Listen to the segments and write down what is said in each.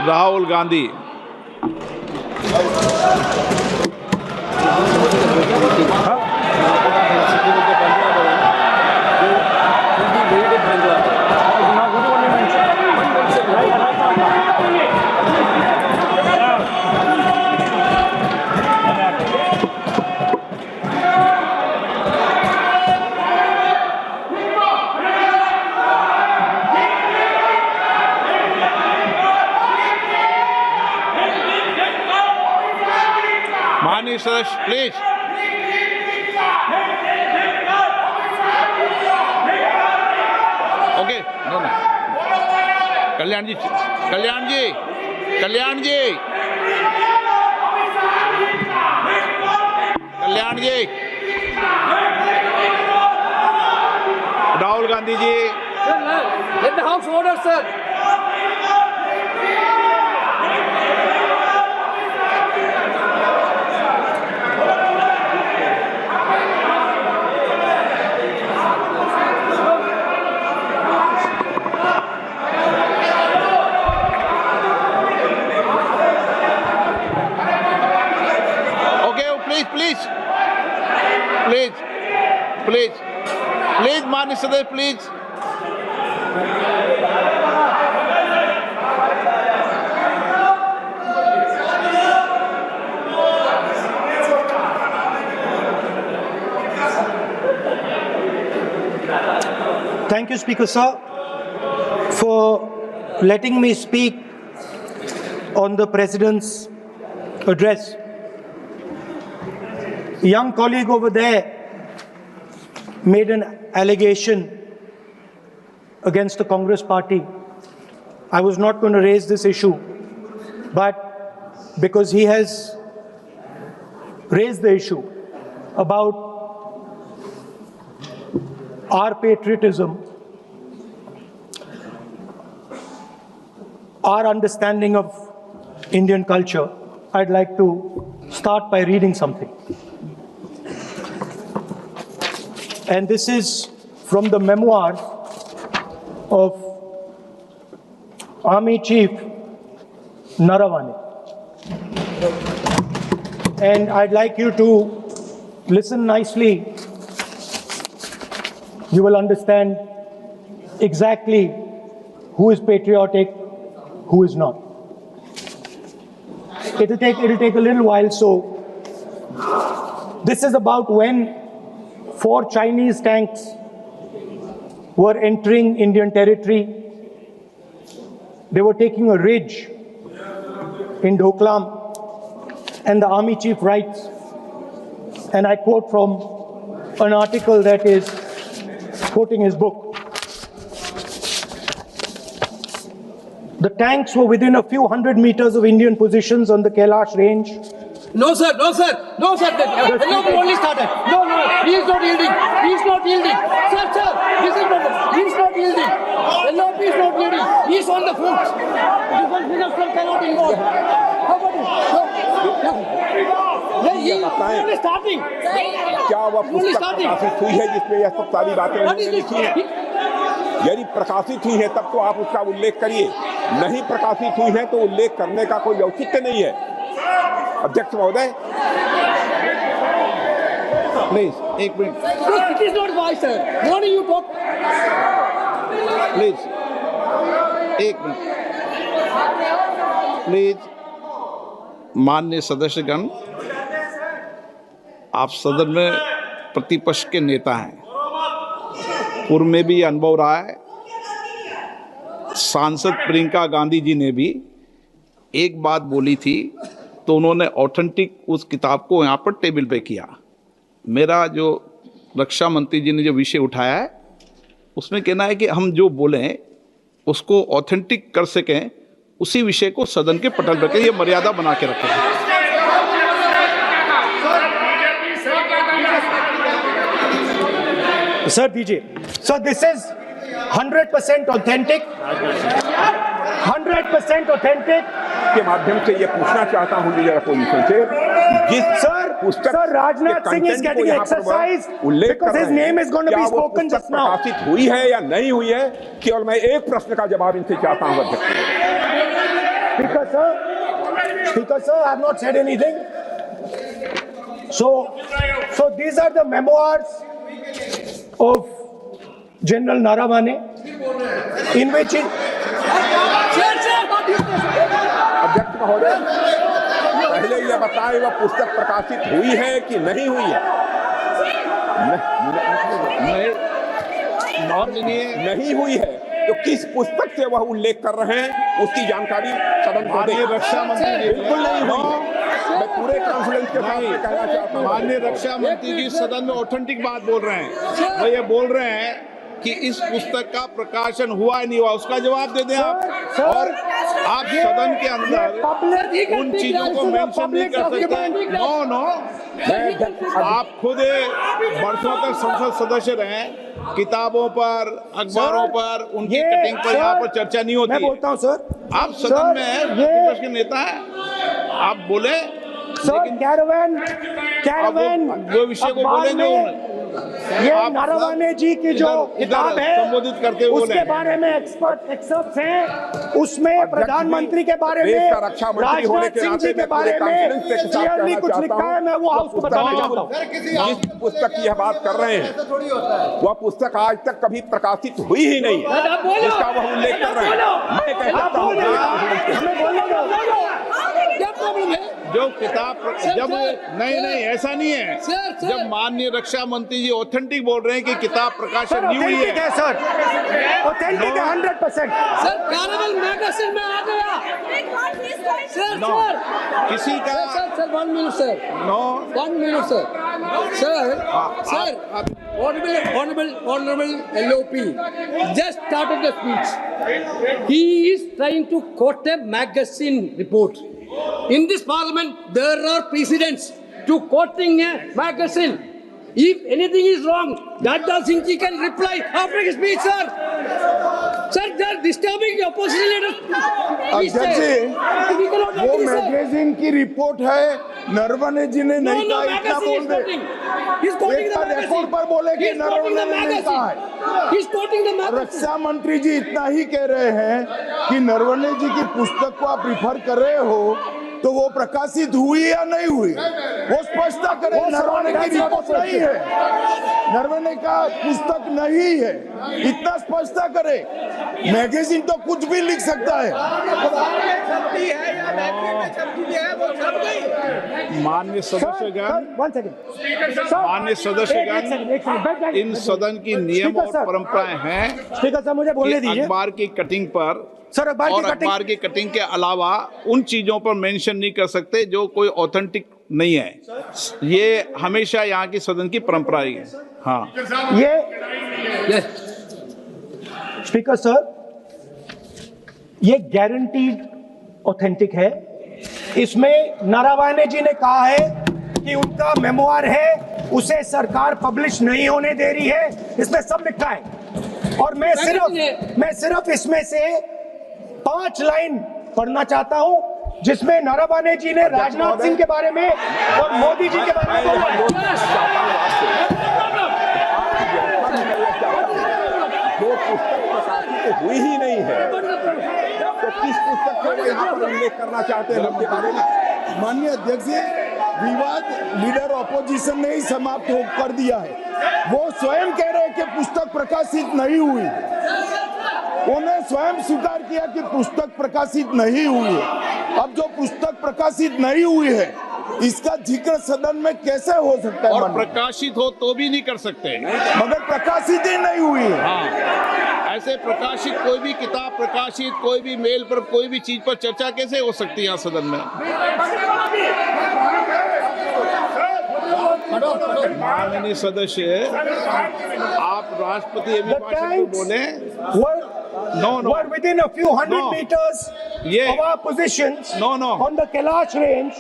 राहुल गांधी। माननीय सदस्य please. Okay, no no. Kalyan ji, Kalyan ji, Kalyan ji, Kalyan ji, Rahul Gandhi ji. Let the House order, sir. Please please please please माननीय सदस्य please. Thank you, Speaker Sir, for letting me speak on the President's address. A young colleague over there made an allegation against the Congress party. I was not going to raise this issue, but because he has raised the issue about our patriotism, our understanding of Indian culture, I'd like to start by reading something. And this is from the memoirs of Army Chief Naravane. And I'd like you to listen nicely. You will understand exactly who is patriotic, who is not. It'll take a little while. So this is about when 4 Chinese tanks were entering Indian territory. They were taking a ridge in Doklam, and the Army Chief writes, and I quote from an article that is quoting his book. The tanks were within a few hundred meters of Indian positions on the Kailash range. No, sir. No, sir. No, sir. No, only started. No. He is not yielding. He is not yielding. Sir. This is not. He is not yielding. No, he is not yielding. He is on the front. Different minister cannot involve. How about it? He is only starting. क्या वह पुस्तक प्रकाशित हुई है जिसमें यह सब सारी बातें उन्होंने लिखी हैं? यदि प्रकाशित हुई है तब तो आप उसका उल्लेख करिए। नहीं प्रकाशित हुई है तो उल्लेख करने का कोई औचित्य नहीं है। अध्यक्ष महोदय, प्लीज एक minute. It is not wise, sir. What do you talk? Please एक मिनट। प्लीज माननीय सदस्यगण, आप सदन में प्रतिपक्ष के नेता हैं। पूर्व में भी अनुभव रहा है। सांसद प्रियंका गांधी जी ने भी एक बात बोली थी तो उन्होंने ऑथेंटिक उस किताब को यहाँ पर टेबल पे किया। मेरा जो रक्षा मंत्री जी ने जो विषय उठाया है उसमें कहना है कि हम जो बोलें उसको ऑथेंटिक कर सकें, उसी विषय को सदन के पटल पर ये मर्यादा बना के रखें। Sir, DJ. So this is 100% authentic. 100% authentic. के माध्यम से ये पूछना चाहता हूं लीडर अपोजिशन से, जिस Sir, Rajnath Singh is getting exercise because his name is going to be spoken just now. प्रकाशित हुई है या नहीं हुई है, केवल मैं एक प्रश्न का जवाब इनसे चाहता हूं अध्यक्ष। Speaker sir, I have not said anything. So these are the memoirs of General Naravane, in which अध्यक्ष महोदय, पहले ये बताएं वह पुस्तक प्रकाशित हुई है कि नहीं हुई है? नहीं हुई है तो किस पुस्तक से वह उल्लेख कर रहे हैं उसकी जानकारी सदन को दें। रक्षा मंत्री बिल्कुल नहीं हुई। मैं पूरे कॉन्फिडेंस के साथ ये कहना चाहता हूँ। माननीय रक्षा मंत्री जी सदन में ऑथेंटिक बात बोल रहे हैं। वो ये बोल रहे हैं कि इस पुस्तक का प्रकाशन हुआ है नहीं हुआ, उसका जवाब दे दें आप। और आप सदन के अंदर उन चीजों को मेंशन नहीं कर सकते। नो आप खुद वर्षों तक संसद सदस्य रहे, किताबों पर, अखबारों पर, उनकी कटिंग पर यहाँ पर चर्चा नहीं होती। मैं बोलता हूँ सर, आप सदन में विपक्ष के नेता हैं, आप बोले सर कैरावैन वो विषय को बोलेंगे। ये नारावाने जी की जो किताब है संबोधित करते हुए उसके बारे में एक्सपर्ट्स हैं, उसमें प्रधानमंत्री के बारे में, राजनाथ सिंह जी के बारे में क्लियरली कुछ लिखा है। मैं वो हाउस को बताना चाहता हूँ। जिस पुस्तक की यह बात कर रहे हैं वह पुस्तक आज तक कभी प्रकाशित हुई ही नहीं है जिसका वह उल्लेख कर रहे हैं। मैं कह सकता हूँ क्या प्रॉब्लम है? जो किताब जब नहीं ऐसा नहीं है। जब माननीय रक्षा मंत्री जी ऑथेंटिक बोल रहे हैं कि किताब प्रकाशन नहीं हुई है सर, ऑथेंटिक है 100%। सर कैरावैन मैगजीन में आ गया। सर किसी का sir 1 minute sir, 1 minute sir, Honorable LOP just started the speech. He is trying to quote a magazine report. In this parliament, there are precedents to quoting a magazine. If anything is wrong, Dada Singh ji can reply after his speech, sir. Sir, they are disturbing the opposition leaders. अध्यक्ष जी, वो magazine की report है, नरवणे जी ने नहीं कहा, इतना बोल दे। एक बार रिकॉर्ड पर बोले कि नरवणे ने नहीं कहा है। रक्षा मंत्री जी इतना ही कह रहे हैं कि नरवणे जी की पुस्तक को आप रिफर कर रहे हो तो वो प्रकाशित हुई या नहीं हुई, वो स्पष्टता करे। नरवणे की रिपोर्ट नहीं है, नरवणे का पुस्तक नहीं है, इतना स्पष्टता करे। मैगजीन तो कुछ भी लिख सकता है। माननीय सदस्यगण, माननीय सदस्यगण, इन सदन की नियम और परंपराएं हैं। स्पीकर साहब मुझे बोलने दीजिए। अखबार की कटिंग पर सर, अखबार की कटिंग के अलावा उन चीजों पर मेंशन नहीं कर सकते जो कोई ऑथेंटिक नहीं है। ये हमेशा यहाँ की सदन की परंपरा ही है। हाँ, ये स्पीकर सर, ये गारंटीड ऑथेंटिक है। इसमें नारावाने जी ने कहा है कि उनका मेमोआर है, उसे सरकार पब्लिश नहीं होने दे रही है, इसमें सब लिखा है। और मैं सिर्फ इसमें से 5 लाइन पढ़ना चाहता हूं जिसमें नारावाने जी ने राजनाथ सिंह के बारे में और मोदी जी के बारे में बोला है। जो पुस्तक प्रकाशित हुई ही नहीं है तो किस पुस्तक को यहाँ पर उल्लेख करना चाहते हैं उनके बारे में? माननीय अध्यक्ष जी, विवाद लीडर ऑपोजिशन ने ही समाप्त कर दिया है। वो स्वयं कह रहे हैं कि पुस्तक प्रकाशित नहीं हुई, उन्हें स्वयं स्वीकार किया कि पुस्तक प्रकाशित नहीं हुई है। अब जो पुस्तक प्रकाशित नहीं हुई है इसका जिक्र सदन में कैसे हो सकता है? और प्रकाशित हो तो भी नहीं कर सकते, मगर प्रकाशित ही नहीं हुई है। हाँ, ऐसे प्रकाशित कोई भी किताब प्रकाशित, कोई भी मेल पर, कोई भी चीज पर चर्चा कैसे हो सकती है यहाँ सदन में? माननीय सदस्य, आप राष्ट्रपति अभिभाषण को बोले। Were within a few hundred meters of our positions on the Kailash range.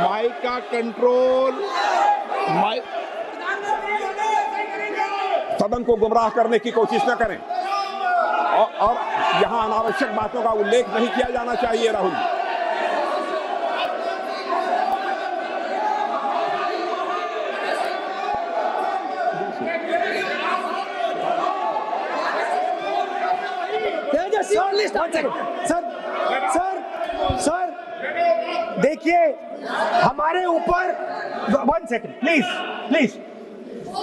Mic का कंट्रोल, सदन को गुमराह करने की कोशिश न करें और यहाँ अनावश्यक बातों का उल्लेख नहीं किया जाना चाहिए। राहुल जी, सर देखिए, हमारे ऊपर 1 सेकंड प्लीज,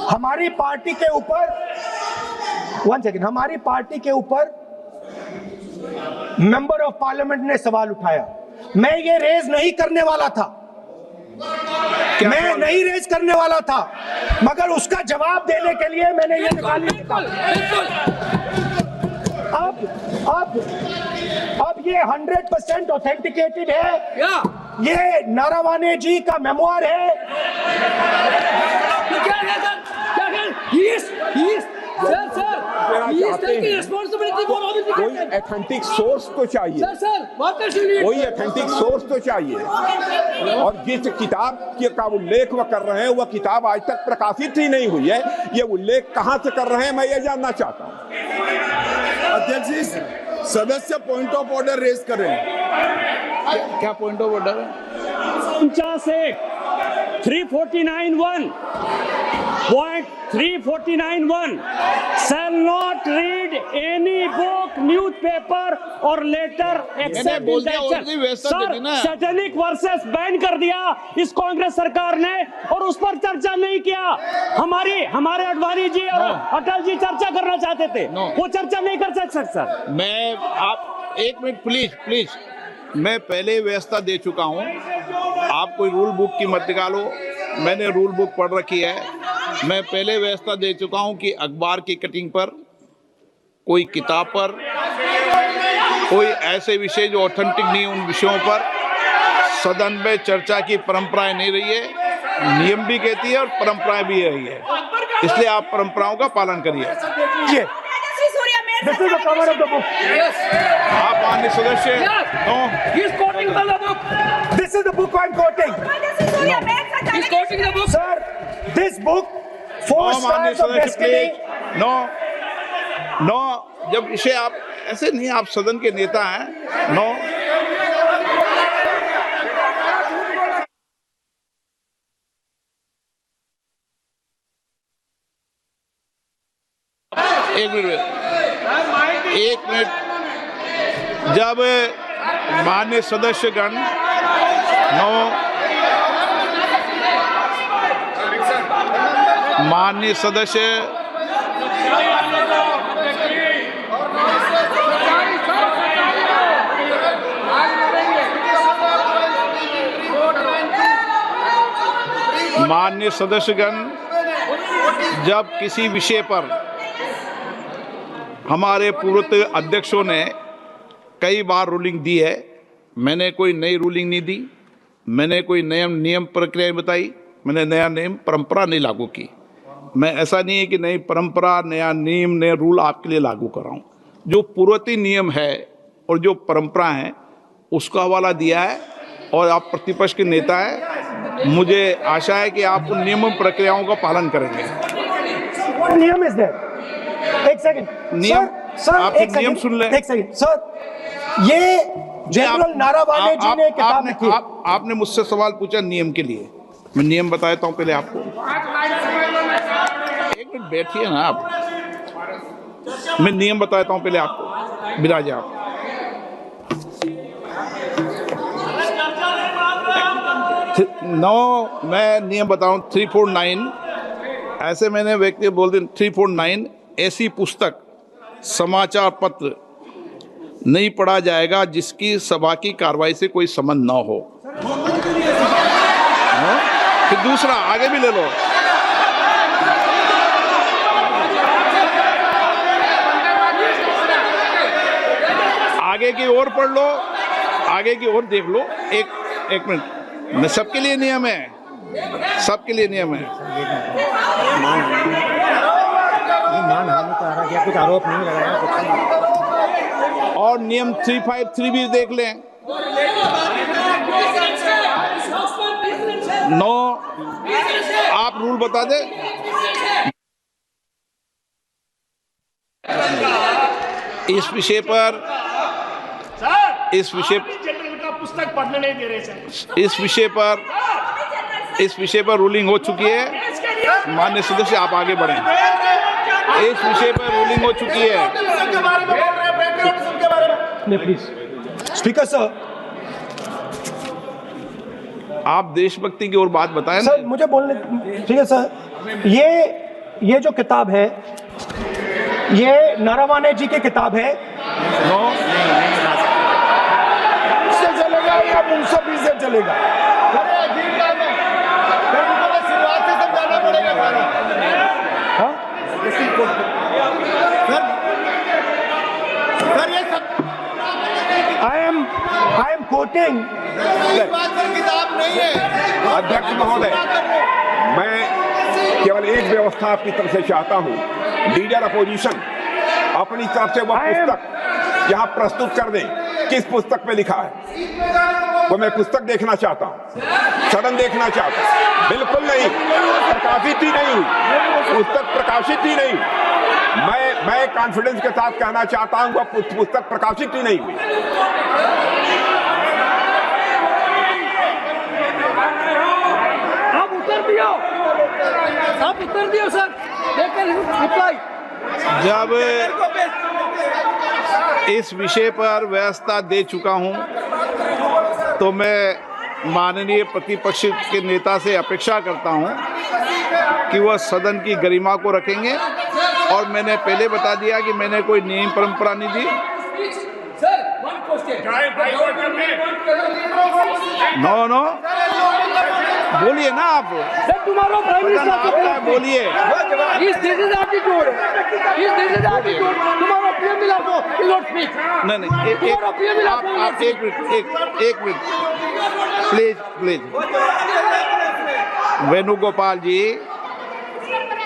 हमारी पार्टी के ऊपर 1 सेकंड, हमारी पार्टी के ऊपर मेंबर ऑफ पार्लियामेंट ने सवाल उठाया। मैं ये रेज नहीं करने वाला था, मैं नहीं रेज करने वाला था, मगर उसका जवाब देने के लिए मैंने ये निकाली। अब ये 100% ऑथेंटिकेटेड है। ये नारावाने जी का मेमोयर है। कोई ऑथेंटिक सोर्स तो चाहिए, कोई ऑथेंटिक सोर्स तो चाहिए। और जिस किताब का उल्लेख वह कर रहे हैं, वह किताब आज तक प्रकाशित ही नहीं हुई है। ये उल्लेख कहां से कर रहे हैं, मैं ये जानना चाहता हूं। अध्यक्ष जी, सदस्य पॉइंट ऑफ ऑर्डर रेज करें। क्या पॉइंट ऑफ ऑर्डर है? 349(1) shall not read any book, newspaper or letter except in lecture। Sir, satanic versus ban कर दिया इस कांग्रेस सरकार ने और उस पर चर्चा नहीं किया। हमारे अडवाणी जी और अटल जी चर्चा करना चाहते थे, वो चर्चा नहीं कर सकते सर। मैं आप 1 मिनट प्लीज, मैं पहले व्यवस्था दे चुका हूं। आप कोई रूल बुक की मत निकालो, मैंने रूल बुक पढ़ रखी है। मैं पहले व्यवस्था दे चुका हूं कि अखबार की कटिंग पर, कोई किताब पर, कोई ऐसे विषय जो ऑथेंटिक नहीं, उन विषयों पर सदन में चर्चा की परंपराएं नहीं रही है। नियम भी कहती है और परंपराएं भी रही है, इसलिए आप परंपराओं का पालन करिए। This is the cover of the book. आप माननीय सदस्य, no, This is the book I'm quoting. He's quoting the book. Sir, this book, 4 माननीय stars of सदस्य destiny. प्लीज, नो, जब इसे आप ऐसे नहीं, आप सदन के नेता हैं, नो। एक मिनट, जब माननीय सदस्यगण, माननीय सदस्य, माननीय सदस्यगण, जब किसी विषय पर हमारे पूर्व अध्यक्षों ने कई बार रूलिंग दी है, मैंने कोई नई रूलिंग नहीं दी, मैंने कोई नियम प्रक्रिया बताई, मैंने नया नियम परंपरा नहीं लागू की। मैं ऐसा नहीं है कि नई परंपरा, नया नियम, नया रूल आपके लिए लागू कर रहा हूँ। जो पूर्ववर्ती नियम है और जो परंपरा है उसका हवाला दिया है, और आप प्रतिपक्ष के नेता हैं, मुझे आशा है कि आप उन नियम प्रक्रियाओं का पालन करेंगे। नियम इज देयर। एक सेकंड, नियम, सर, आप नियम सुन लें। एक सेकंड सर, ये जनरल नारावाने जी ने किताब लिखी। आपने मुझसे सवाल पूछा नियम के लिए, मैं नियम बताता हूं पहले आपको। 1 मिनट बैठिए ना आप, मैं नियम बताता हूं पहले आपको। विराज आप, मैं नियम बताऊं 349, ऐसे मैंने व्यक्ति बोल दिया 349, ऐसी पुस्तक, समाचार पत्र नहीं पढ़ा जाएगा जिसकी सभा की कार्रवाई से कोई संबंध ना हो। फिर दूसरा आगे भी ले लो, आगे की ओर पढ़ लो, आगे की ओर देख लो। एक मिनट, सबके लिए नियम है, सबके लिए नियम है। कुछ आरोप नहीं लगाया। और नियम 353 भी देख लें। नो, आप रूल बता दे। इस विषय पर पुस्तक पढ़ने नहीं दे रहे सर। इस विषय पर रूलिंग हो चुकी है। माननीय सदस्य, आप आगे बढ़ें। इस विषय पर रूलिंग हो चुकी है। में प्लीज। स्पीकर सर, आप देशभक्ति की ओर बात बताएं ना। सर मुझे बोलने, ठीक है सर, ये जो किताब है ये नरवणे जी की किताब है। इससे चलेगा या मुंसफी से चलेगा? शुरुआत से समझाना पड़ेगा सारा। हाँ? सर ये सब I am quoting। इस बात पर किताब नहीं है। अध्यक्ष महोदय, मैं केवल एक व्यवस्था आपकी तरफ से चाहता हूं, लीडर अपोजिशन अपनी तरफ से वह पुस्तक यहाँ प्रस्तुत कर दें। किस पुस्तक पे लिखा है वो मैं पुस्तक देखना चाहता हूँ, सदन देखना चाहता हूँ। बिल्कुल नहीं, प्रकाशित ही नहीं हुई पुस्तक, प्रकाशित ही नहीं। मैं कॉन्फिडेंस के साथ कहना चाहता हूँ वह पुस्तक प्रकाशित ही नहीं हुई। आप उत्तर दियो सर, लेकर रिप्लाई। जब इस विषय पर व्यवस्था दे चुका हूं तो मैं माननीय प्रतिपक्ष के नेता से अपेक्षा करता हूं कि वह सदन की गरिमा को रखेंगे। और मैंने पहले बता दिया कि मैंने कोई नियम परंपरा नहीं दी। नो बोलिए ना आप, तुम्हारा प्राइम मिनिस्टर बोलिए। तुम्हारा पीएम मिला तो स्पीच। नहीं आप एक मिनट प्लीज। वेणुगोपाल जी,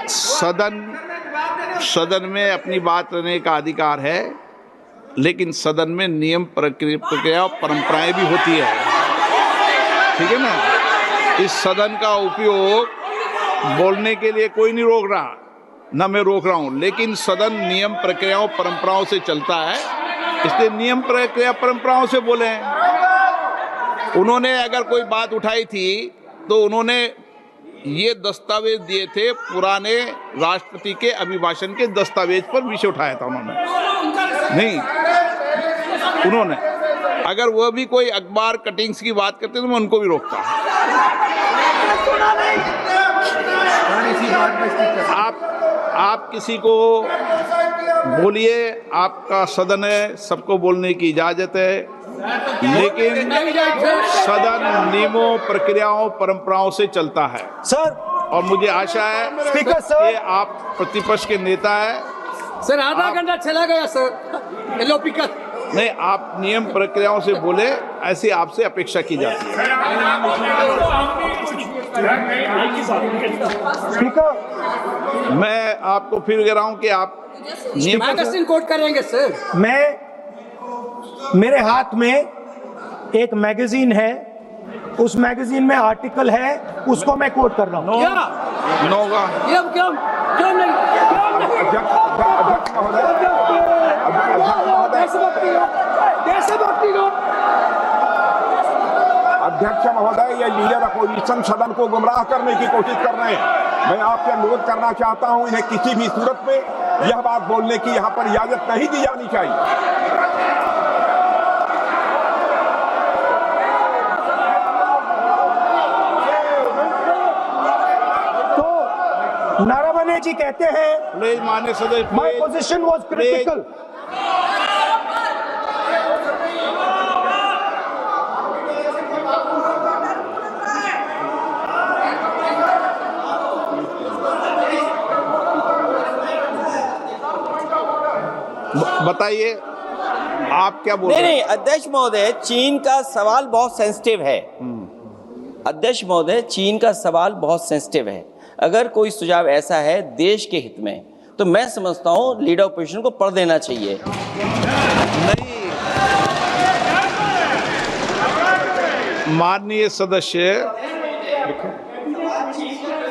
सदन में अपनी बात करने का अधिकार है, लेकिन सदन में नियम प्रक्रिया और परंपराएं भी होती है, ठीक है ना। इस सदन का उपयोग बोलने के लिए कोई नहीं रोक रहा, ना मैं रोक रहा हूं, लेकिन सदन नियम प्रक्रियाओं परंपराओं से चलता है, इसलिए नियम प्रक्रिया परंपराओं से बोले। उन्होंने अगर कोई बात उठाई थी तो उन्होंने ये दस्तावेज दिए थे, पुराने राष्ट्रपति के अभिभाषण के दस्तावेज पर विषय उठाया था उन्होंने। नहीं, उन्होंने अगर वह भी कोई अखबार कटिंग्स की बात करते तो मैं उनको भी रोकता। आप किसी को बोलिए, आपका सदन है, सबको बोलने की इजाजत है, लेकिन सदन नियमों प्रक्रियाओं परंपराओं से चलता है सर। और मुझे आशा है स्पीकर सर, कि आप प्रतिपक्ष के नेता है। सर आधा घंटा चला गया सर, एलओपी का नहीं, आप नियम प्रक्रियाओं से बोले, ऐसी आपसे अपेक्षा की जाती है। स्पीकर, मैं आपको फिर कह रहा हूं कि आप नियम मैगजीन कोट करेंगे सर। मेरे हाथ में एक मैगजीन है, उस मैगजीन में आर्टिकल है, उसको मैं कोट कर रहा हूँ। अध्यक्ष महोदय, ये लीडर अपोजिशन सदन को गुमराह करने की कोशिश कर रहे हैं। मैं आपसे अनुरोध करना चाहता हूं, इन्हें किसी भी सूरत में यह बात बोलने की यहाँ पर इजाजत नहीं दी जानी चाहिए। तो नरवणे जी कहते हैं, माननीय सदस्य, माय पोजीशन वाज क्रिटिकल। बताइए आप क्या बोल रहे हैं? नहीं, अध्यक्ष महोदय, चीन का सवाल बहुत सेंसिटिव है। अध्यक्ष महोदय, चीन का सवाल बहुत सेंसिटिव है। अगर कोई सुझाव ऐसा है देश के हित में, तो मैं समझता हूं लीडर ऑपोजिशन को पढ़ देना चाहिए। नहीं, माननीय सदस्य,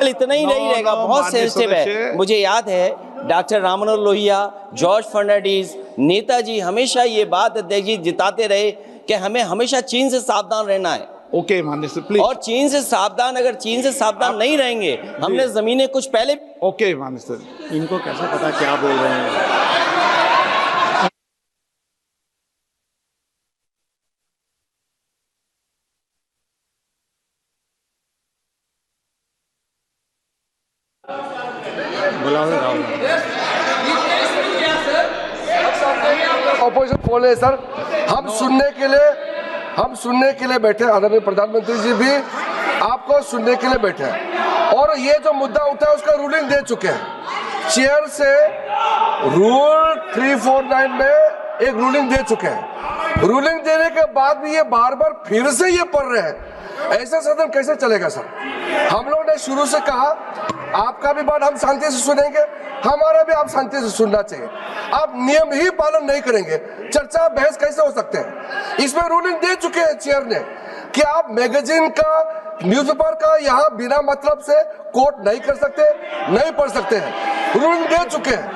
इतना ही नहीं रहेगा, बहुत सेंसिटिव है। मुझे याद है डॉक्टर राम मनोहर लोहिया, जॉर्ज फर्नांडिस, नेताजी हमेशा ये बात अध्यक्ष जी जिताते रहे कि हमें हमेशा चीन से सावधान रहना है। ओके माननीय सर, प्लीज। और चीन से सावधान, अगर चीन से सावधान नहीं रहेंगे, हमने जमीनें कुछ पहले। ओके माननीय सर, इनको कैसे पता क्या बोल रहे हैं? ऑपोजिशन बोल रहे हैं सर, हम सुनने के लिए बैठे, आदरणीय प्रधानमंत्री जी भी आपको सुनने के लिए बैठे हैं और ये जो मुद्दा उठा है उसका रूलिंग दे चुके हैं। चेयर से रूल 349 में एक रूलिंग दे चुके हैं। रूलिंग देने के बाद भी ये बार बार फिर से ये पढ़ रहे हैं, ऐसा सदन कैसे चलेगा सर? हम लोग ने शुरू से कहा आपका भी बात हम शांति से सुनेंगे, हमारा भी आप शांति से सुनना चाहिए। आप नियम ही पालन नहीं करेंगे, चर्चा बहस कैसे हो सकते हैं? इसमें रूलिंग दे चुके हैं चेयर ने कि आप मैगजीन का, न्यूज़पेपर का यहाँ बिना मतलब से कोट नहीं कर सकते, नहीं पढ़ सकते हैं। रूलिंग दे चुके हैं।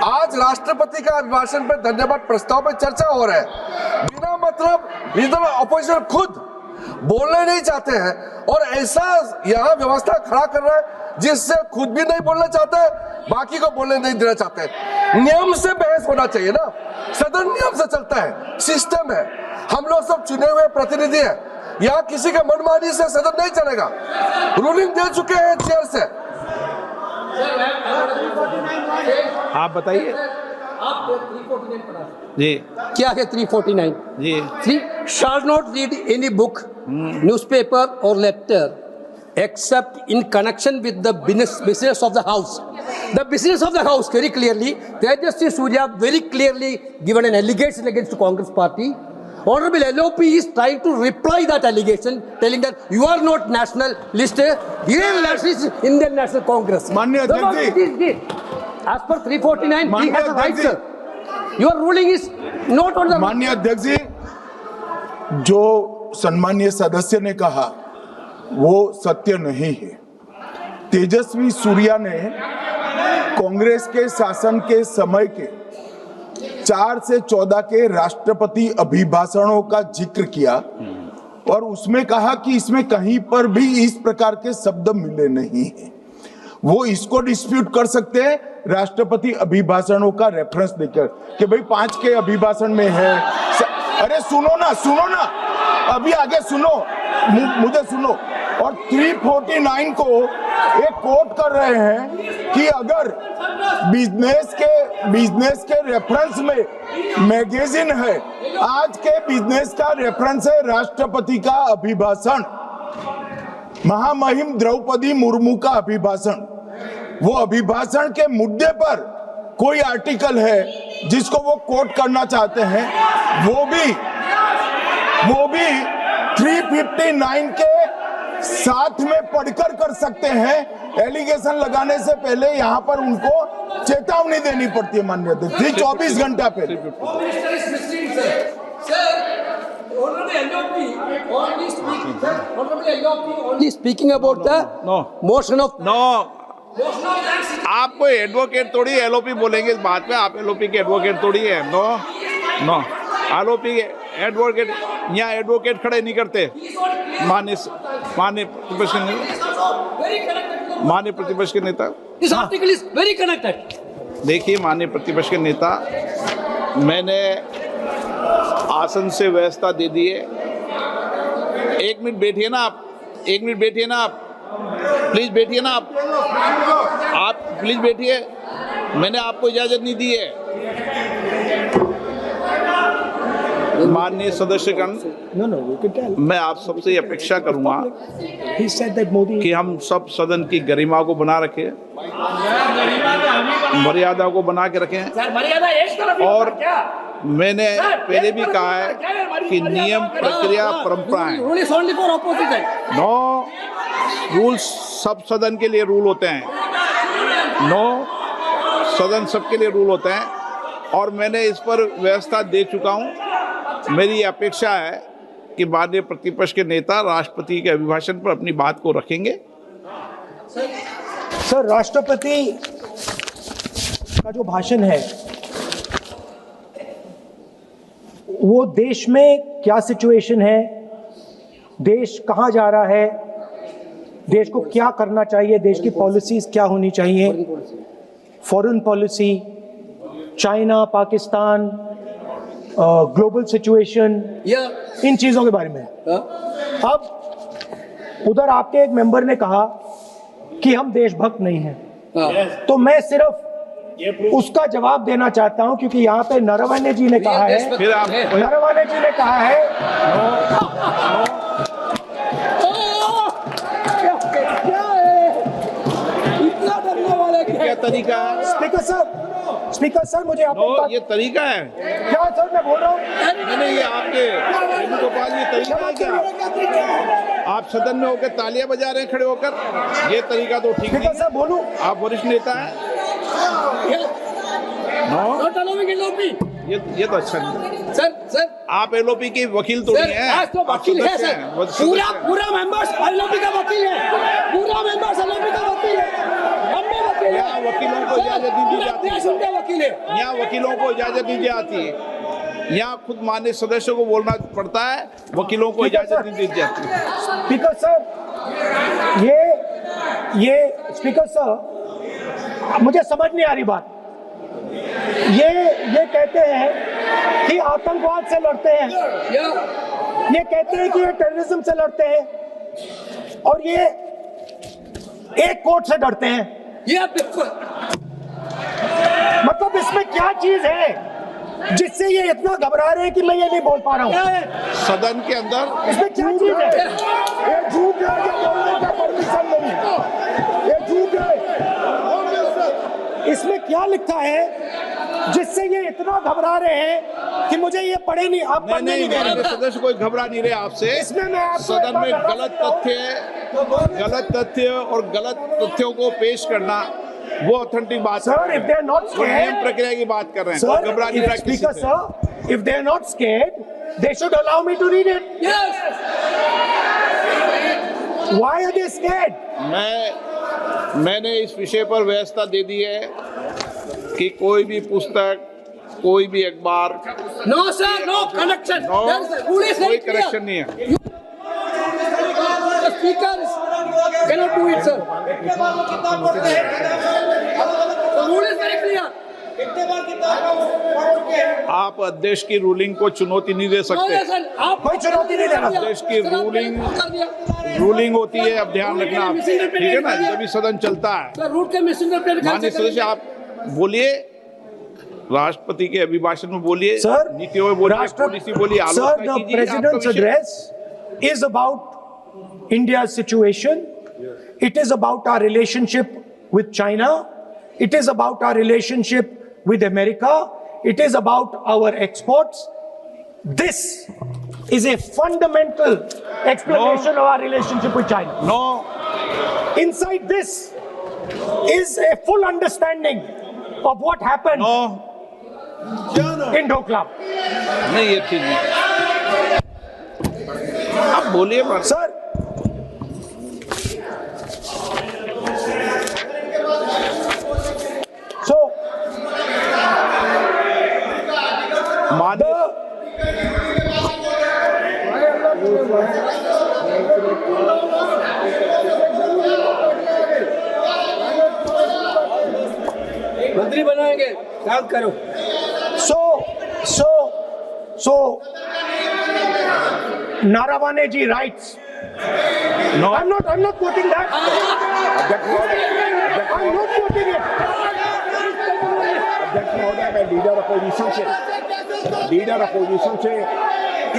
आज राष्ट्रपति का अभिभाषण पर धन्यवाद प्रस्ताव पर चर्चा हो रहा है, बिना मतलब विरोधी ऑपोजिशन खुद बोलना नहीं चाहते हैं और ऐसा यहाँ व्यवस्था खड़ा कर रहा है जिससे खुद भी नहीं बोलना चाहता है, बाकी को बोलने नहीं देना चाहते हैं। नियम से बहस होना चाहिए ना, सदन नियम से चलता है, सिस्टम है, हम लोग सब चुने हुए प्रतिनिधि हैं, यहाँ किसी के मनमानी से सदन नहीं चलेगा। रूलिंग दे चुके हैं चेयर से। आप बताइए जी, क्या है 349? जी, 3 shall not read any book, newspaper or letter except in connection with the business of the house. The business of the house, very clearly, Tejasvi Surya very clearly given an allegation against the Congress party. Honorable LOP is trying to reply that allegation, telling that you are not national list, Indian National Congress. माननीय अध्यक्ष जी, as per 349, he माननीय has a right, अध्यक्ष sir. Your ruling is not on the. माननीय अध्यक्ष जी, जो सम्मानीय सदस्य ने कहा वो सत्य नहीं है। तेजस्वी सूर्या ने कांग्रेस के शासन के समय के 4 से 14 के राष्ट्रपति अभिभाषणों का जिक्र किया और उसमें कहा कि इसमें कहीं पर भी इस प्रकार के शब्द मिले नहीं हैं। वो इसको डिस्प्यूट कर सकते हैं राष्ट्रपति अभिभाषणों का रेफरेंस देकर कि भाई 5 के अभिभाषण में है। अरे सुनो ना, अभी आगे सुनो, मुझे सुनो। और 349 को एक कोट कर रहे हैं कि अगर बिजनेस के रेफरेंस में मैगजीन है, आज के बिजनेस का रेफरेंस है राष्ट्रपति का अभिभाषण, महामहिम द्रौपदी मुर्मू का अभिभाषण। वो अभिभाषण के मुद्दे पर कोई आर्टिकल है जिसको वो कोट करना चाहते हैं, वो भी 359 के साथ में पढ़कर कर सकते हैं। एलिगेशन लगाने से पहले यहाँ पर उनको चेतावनी देनी पड़ती है माननीय अध्यक्ष, 24 घंटा पहले। Only speaking about the motion of आप कोई एडवोकेट थोड़ी एलओपी बोलेंगे इस बात पे, आप एलओपी के एडवोकेट थोड़ी है। नो एलओपी के एडवोकेट, यहाँ एडवोकेट खड़े नहीं करते। माननीय प्रतिपक्ष के नेता, This article is very connected. देखिए माननीय प्रतिपक्ष के नेता, मैंने आसन से व्यवस्था दे दी है। 1 मिनट बैठिए ना आप, 1 मिनट बैठिए ना आप, प्लीज बैठिए ना आप प्लीज बैठिए। मैंने आपको इजाजत नहीं दी है। माननीय सदस्यगण, मैं आप सबसे अपेक्षा करूंगा कि हम सब सदन की गरिमा को बना रखें, मर्यादा को बना के रखें। और मैंने पहले भी कहा है कि नियम, प्रक्रिया, परंपराएं, नो रूल्स सब सदन के लिए रूल होते हैं, सदन सबके लिए रूल होते हैं और मैंने इस पर व्यवस्था दे चुका हूं। मेरी अपेक्षा है कि माननीय प्रतिपक्ष के नेता राष्ट्रपति के अभिभाषण पर अपनी बात को रखेंगे। सर, राष्ट्रपति का जो भाषण है वो देश में क्या सिचुएशन है, देश कहाँ जा रहा है, देश को क्या करना चाहिए, देश की पॉलिसीज क्या होनी चाहिए, foreign policy, China, Pakistan, global situation, इन चीजों के बारे में। अब उधर आपके एक मेंबर ने कहा कि हम देशभक्त नहीं हैं, तो मैं सिर्फ उसका जवाब देना चाहता हूं, क्योंकि यहाँ पे नरवणे जी ने कहा है, फिर आप नरवणे जी ने कहा है, इतना डरने वाला क्या तरीका है? स्पीकर सर मुझे आप ये तरीका है? क्या सर मैं बोल रहा हूँ, नहीं, ये आपके वेणुगोपाल, ये तरीका है क्या? आप सदन में होकर तालियां बजा रहे हैं खड़े होकर, ये तरीका तो ठीक नहीं सर बोलूं, है। आप वरिष्ठ नेता हैं। ये तो अच्छा नहीं है। सर आप एलओपी के वकील तो नहीं है, आज तो वकील है सर, पूरा मेंबर्स एलओपी का वकील है, पूरा मेंबर्स एलओपी का वकील है, हम भी वकील हैं। यहाँ वकीलों को इजाजत नहीं दी जाती देश उनके वकील है, यहाँ वकीलों को इजाजत नहीं दी जाती है। यहाँ खुद माननीय सदस्यों को बोलना पड़ता है, वकीलों को इजाजत नहीं दी जाती। स्पीकर सर ये स्पीकर सर मुझे समझ नहीं आ रही बात। ये कहते हैं कि आतंकवाद से लड़ते हैं, ये कहते हैं कि ये टेररिज्म से लड़ते हैं, और ये एक कोर्ट से डरते हैं। ये बिल्कुल मतलब इसमें क्या चीज है जिससे ये इतना घबरा रहे हैं कि मैं ये नहीं बोल पा रहा हूँ? सदन के अंदर इसमें क्या चीज है? ये झूठ है, ये बोलने का परमिशन नहीं है, ये झूठ है। इसमें क्या लिखा है जिससे ये इतना घबरा रहे हैं कि मुझे ये पढ़े नहीं, आप पढ़ने नहीं दे रहे? सदस्य कोई घबरा नहीं रहे आपसे। इसमें मैं आपको सदन में गलत तथ्य और गलत तथ्यों को पेश करना वो ऑथेंटिक बात sir, if they are not वो नियम scared, प्रक्रिया की बात कर रहे हैं। sir, घबरा नहीं रहा किसी speaker से। sir, if they are not scared, they should allow me to read it. yes Why are they scared? मैंने इस विषय पर व्यवस्था दे दी है कि कोई भी पुस्तक, कोई भी अखबार, no sir no connection कोई करेक्शन नहीं है। the speaker cannot do it sir, the rule is very clear. आप अध्यक्ष की रूलिंग को चुनौती नहीं दे सकते। कोई चुनौती नहीं देना। अध्यक्ष की रूलिंग होती है, अब ध्यान रखना आप, ठीक है ना, जब भी सदन चलता है। माननीय सदस्य आप बोलिए, राष्ट्रपति के अभिभाषण में बोलिए, सर, नीतियों में बोलिए, पॉलिसी बोलिए, आलोचना कीजिए। President's address is about India's situation. It is about our relationship with China. It is about our relationship with America. It is about our exports. This is a fundamental explanation of our relationship with China. No. Inside this is a full understanding of what happened in Doklam. नहीं, ये ठीक नहीं। आप बोलिए sir, so मंत्री बनाएंगे, याद करो। So Naravane ji writes. No. I'm not quoting that. I'm not quoting it. अध्यक्ष महोदय, मैं लीडर अपोजिशन से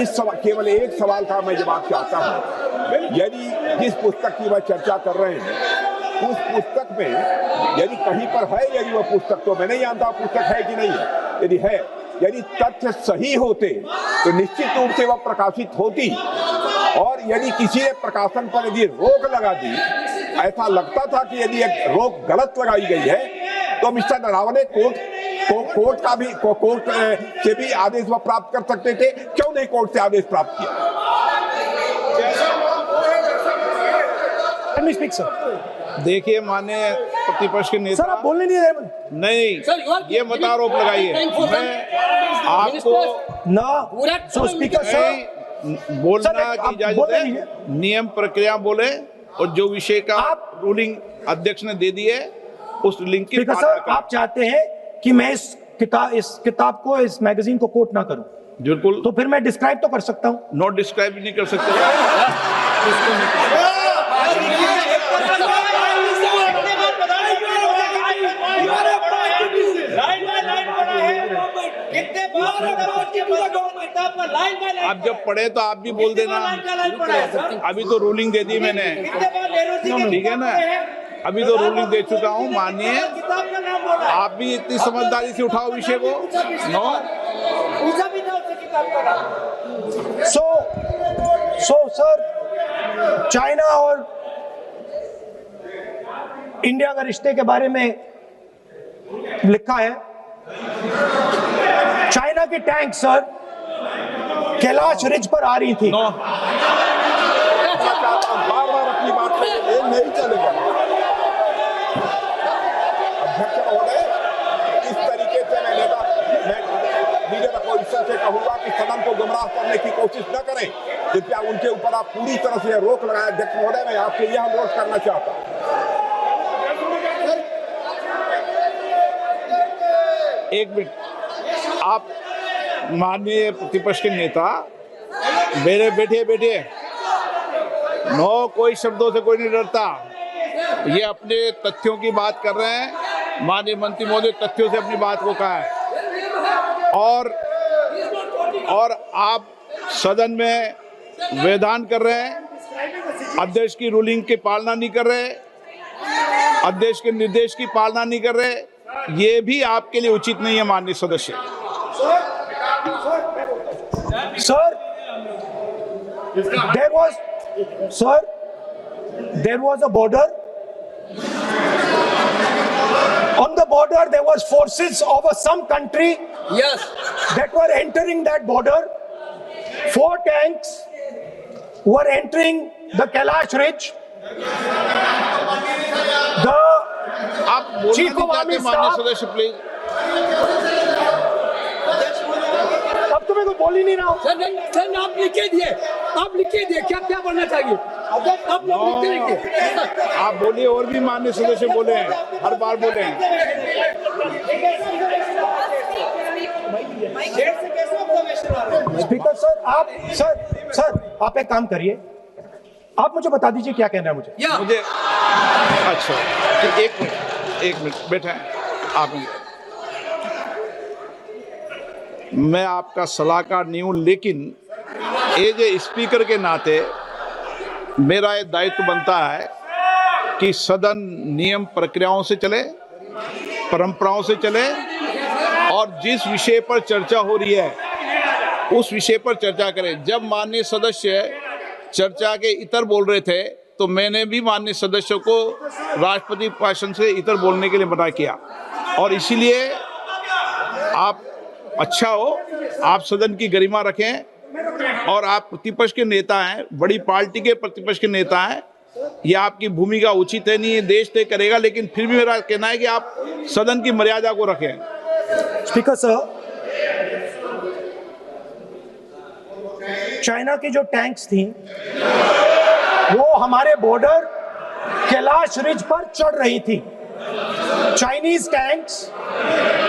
इस केवल एक सवाल का मैं जवाब चाहता हूं। यदि जिस पुस्तक की वह चर्चा कर रहे हैं उस पुस्तक में यदि कहीं पर है, यदि वह पुस्तक, तो मैं नहीं जानता पुस्तक है कि नहीं है, यदि है, यदि तथ्य सही होते तो निश्चित रूप से वह प्रकाशित होती, और यदि किसी ने प्रकाशन पर यदि रोक लगा दी, ऐसा लगता था कि यदि एक रोक गलत लगाई गई है, तो मिस्टर नरावने कोर्ट से भी आदेश वह प्राप्त कर सकते थे। क्यों नहीं कोर्ट से आदेश प्राप्त किया? Let me speak, sir. देखिए, माननीय प्रतिपक्ष के नेता, सर आप बोलने नहीं रहे। नहीं, ये मत आरोप लगाइए। मैं आपको ना सो स्पीकर सर बोलना की इजाजत है, नियम प्रक्रिया बोले, और जो विषय का रूलिंग अध्यक्ष ने दे दी है उस लिंक की पालना करें। आप चाहते हैं कि मैं इस किताब को, इस मैगजीन को कोट ना करूं? बिल्कुल। तो फिर मैं डिस्क्राइब तो कर सकता हूं। नॉट डिस्क्राइब भी नहीं कर सकते। आप जब पढ़े तो आप भी बोल देना। अभी तो रूलिंग दे दी मैंने, ठीक है ना, अभी तो रूलिंग दे चुका हूँ, मानिए। आप भी इतनी समझदारी से उठाओ विषय को। नो सो सर, चाइना और इंडिया का रिश्ते के बारे में लिखा है, चाइना की टैंक सर कैलाश रिज पर आ रही थी। नो बार-बार अपनी बात पे ये नहीं चलेगा। अध्यक्ष महोदय, इस तरीके से मैं लीडर अपोजिशन से कहूंगा कि सदन को गुमराह करने की कोशिश न करें। कृपया उनके ऊपर आप पूरी तरह से रोक लगाएं। अध्यक्ष महोदय, मैं आपसे यह अनुरोध करना चाहता हूं। एक मिनट, आप माननीय प्रतिपक्ष के नेता मेरे बैठिए। नो, कोई शब्दों से कोई नहीं डरता। ये अपने तथ्यों की बात कर रहे हैं। माननीय मंत्री महोदय तथ्यों से अपनी बात को कहा है, और आप सदन में वेदान कर रहे हैं, अध्यक्ष की रूलिंग की पालना नहीं कर रहे, अध्यक्ष के निर्देश की पालना नहीं कर रहे। ये भी आपके लिए उचित नहीं है माननीय सदस्य। Sir, there was a border. On the border, there was forces of some country. Yes. That were entering that border. 4 tanks were entering the Kailash Ridge. The आप बोलना Chief नहीं of चाहते Army माननीय Staff- सदस्य, please. अब तो मैं कोई बोल ही नहीं रहा हूँ। सर आप लिख के दिए, क्या बनना चाहिए? आप लोग लिख के लिखिए। आप बोलिए, और भी माननीय सदस्य बोले हैं, हर बार बोले हैं। स्पीकर सर आप एक काम करिए, आप मुझे बता दीजिए क्या कहना है मुझे। मुझे अच्छा, तो एक मिनट बैठे हैं आप। मैं आपका सलाहकार नहीं हूं, लेकिन एज ए स्पीकर के नाते मेरा ये दायित्व बनता है कि सदन नियम प्रक्रियाओं से चले, परंपराओं से चले, और जिस विषय पर चर्चा हो रही है उस विषय पर चर्चा करें। जब माननीय सदस्य चर्चा के इतर बोल रहे थे तो मैंने भी माननीय सदस्यों को राष्ट्रपति भाषण से इतर बोलने के लिए मना किया, और इसीलिए आप अच्छा हो, आप सदन की गरिमा रखें, और आप प्रतिपक्ष के नेता हैं, बड़ी पार्टी के प्रतिपक्ष के नेता हैं, ये आपकी भूमिका उचित है नहीं, ये देश तय करेगा, लेकिन फिर भी मेरा कहना है कि आप सदन की मर्यादा को रखें। स्पीकर सर, चाइना की जो टैंक्स थी वो हमारे बॉर्डर कैलाश रिज पर चढ़ रही थी। Chinese tanks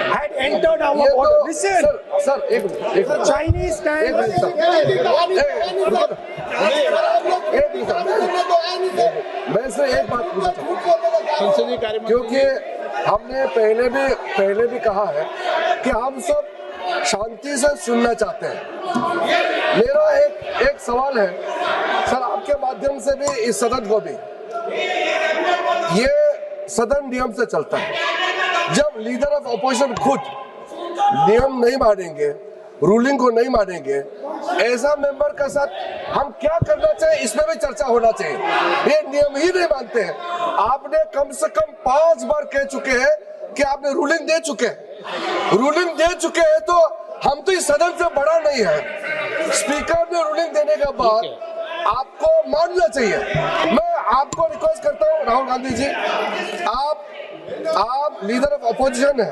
had entered our border. Listen, sir एक Chinese tanks. मैं से एक बात पूछना चाहूँगा, संसदीय कार्य मंत्री, क्योंकि हमने पहले भी कहा है कि हम सब शांति से सुनना चाहते हैं। मेरा एक सवाल है सर, आपके माध्यम से भी इस सदन को भी, ये सदन नियम से चलता है। जब लीडर ऑफ ऑपोजिशन खुद नियम नहीं मानेंगे, रूलिंग को नहीं मानेंगे, ऐसा मेंबर के साथ हम क्या करना चाहिए, इसमें भी चर्चा होना चाहिए। ये नियम ही नहीं मानते हैं। आपने कम से कम 5 बार कह चुके हैं कि आपने रूलिंग दे चुके हैं, तो हम तो इस सदन से बड़ा नहीं है। स्पीकर ने रूलिंग देने के बाद आपको मानना चाहिए। मैं आपको रिक्वेस्ट करता हूँ राहुल गांधी जी, आप लीडर ऑफ ऑपोजिशन है,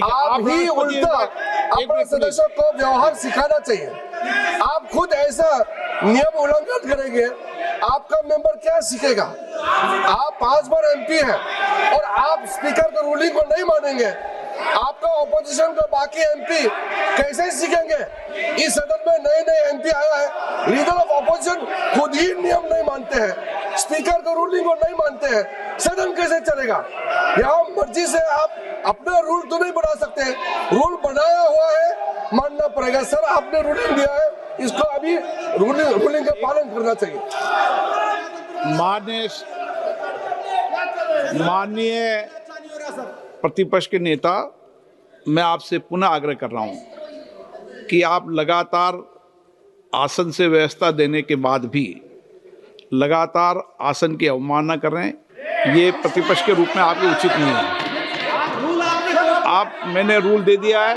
आप ही उल्टा अपने सदस्यों को व्यवहार सिखाना चाहिए। आप खुद ऐसा नियम उल्लंघन करेंगे, आपका मेंबर क्या सीखेगा? आप 5 बार एमपी हैं और आप स्पीकर की रूलिंग को नहीं मानेंगे, आपका ऑपोजिशन का बाकी एमपी कैसे सीखेंगे? इस सदन में नए एमपी आया है, लीडर ऑफ ऑपोजिशन खुद ही नियम नहीं मानते हैं, स्पीकर का रूलिंग को नहीं मानते हैं, सदन कैसे चलेगा? यहाँ मर्जी से आप अपना रूल तो नहीं बना सकते। रूल बनाया हुआ है मानना पड़ेगा। सर आपने रूलिंग दिया है, इसको अभी रूलिंग का पालन करना चाहिए। माननीय प्रतिपक्ष के नेता, मैं आपसे पुनः आग्रह कर रहा हूं कि आप लगातार आसन से व्यवस्था देने के बाद भी लगातार आसन की अवमानना कर रहे हैं। ये प्रतिपक्ष के रूप में आपके उचित नहीं है। मैंने रूल दे दिया है,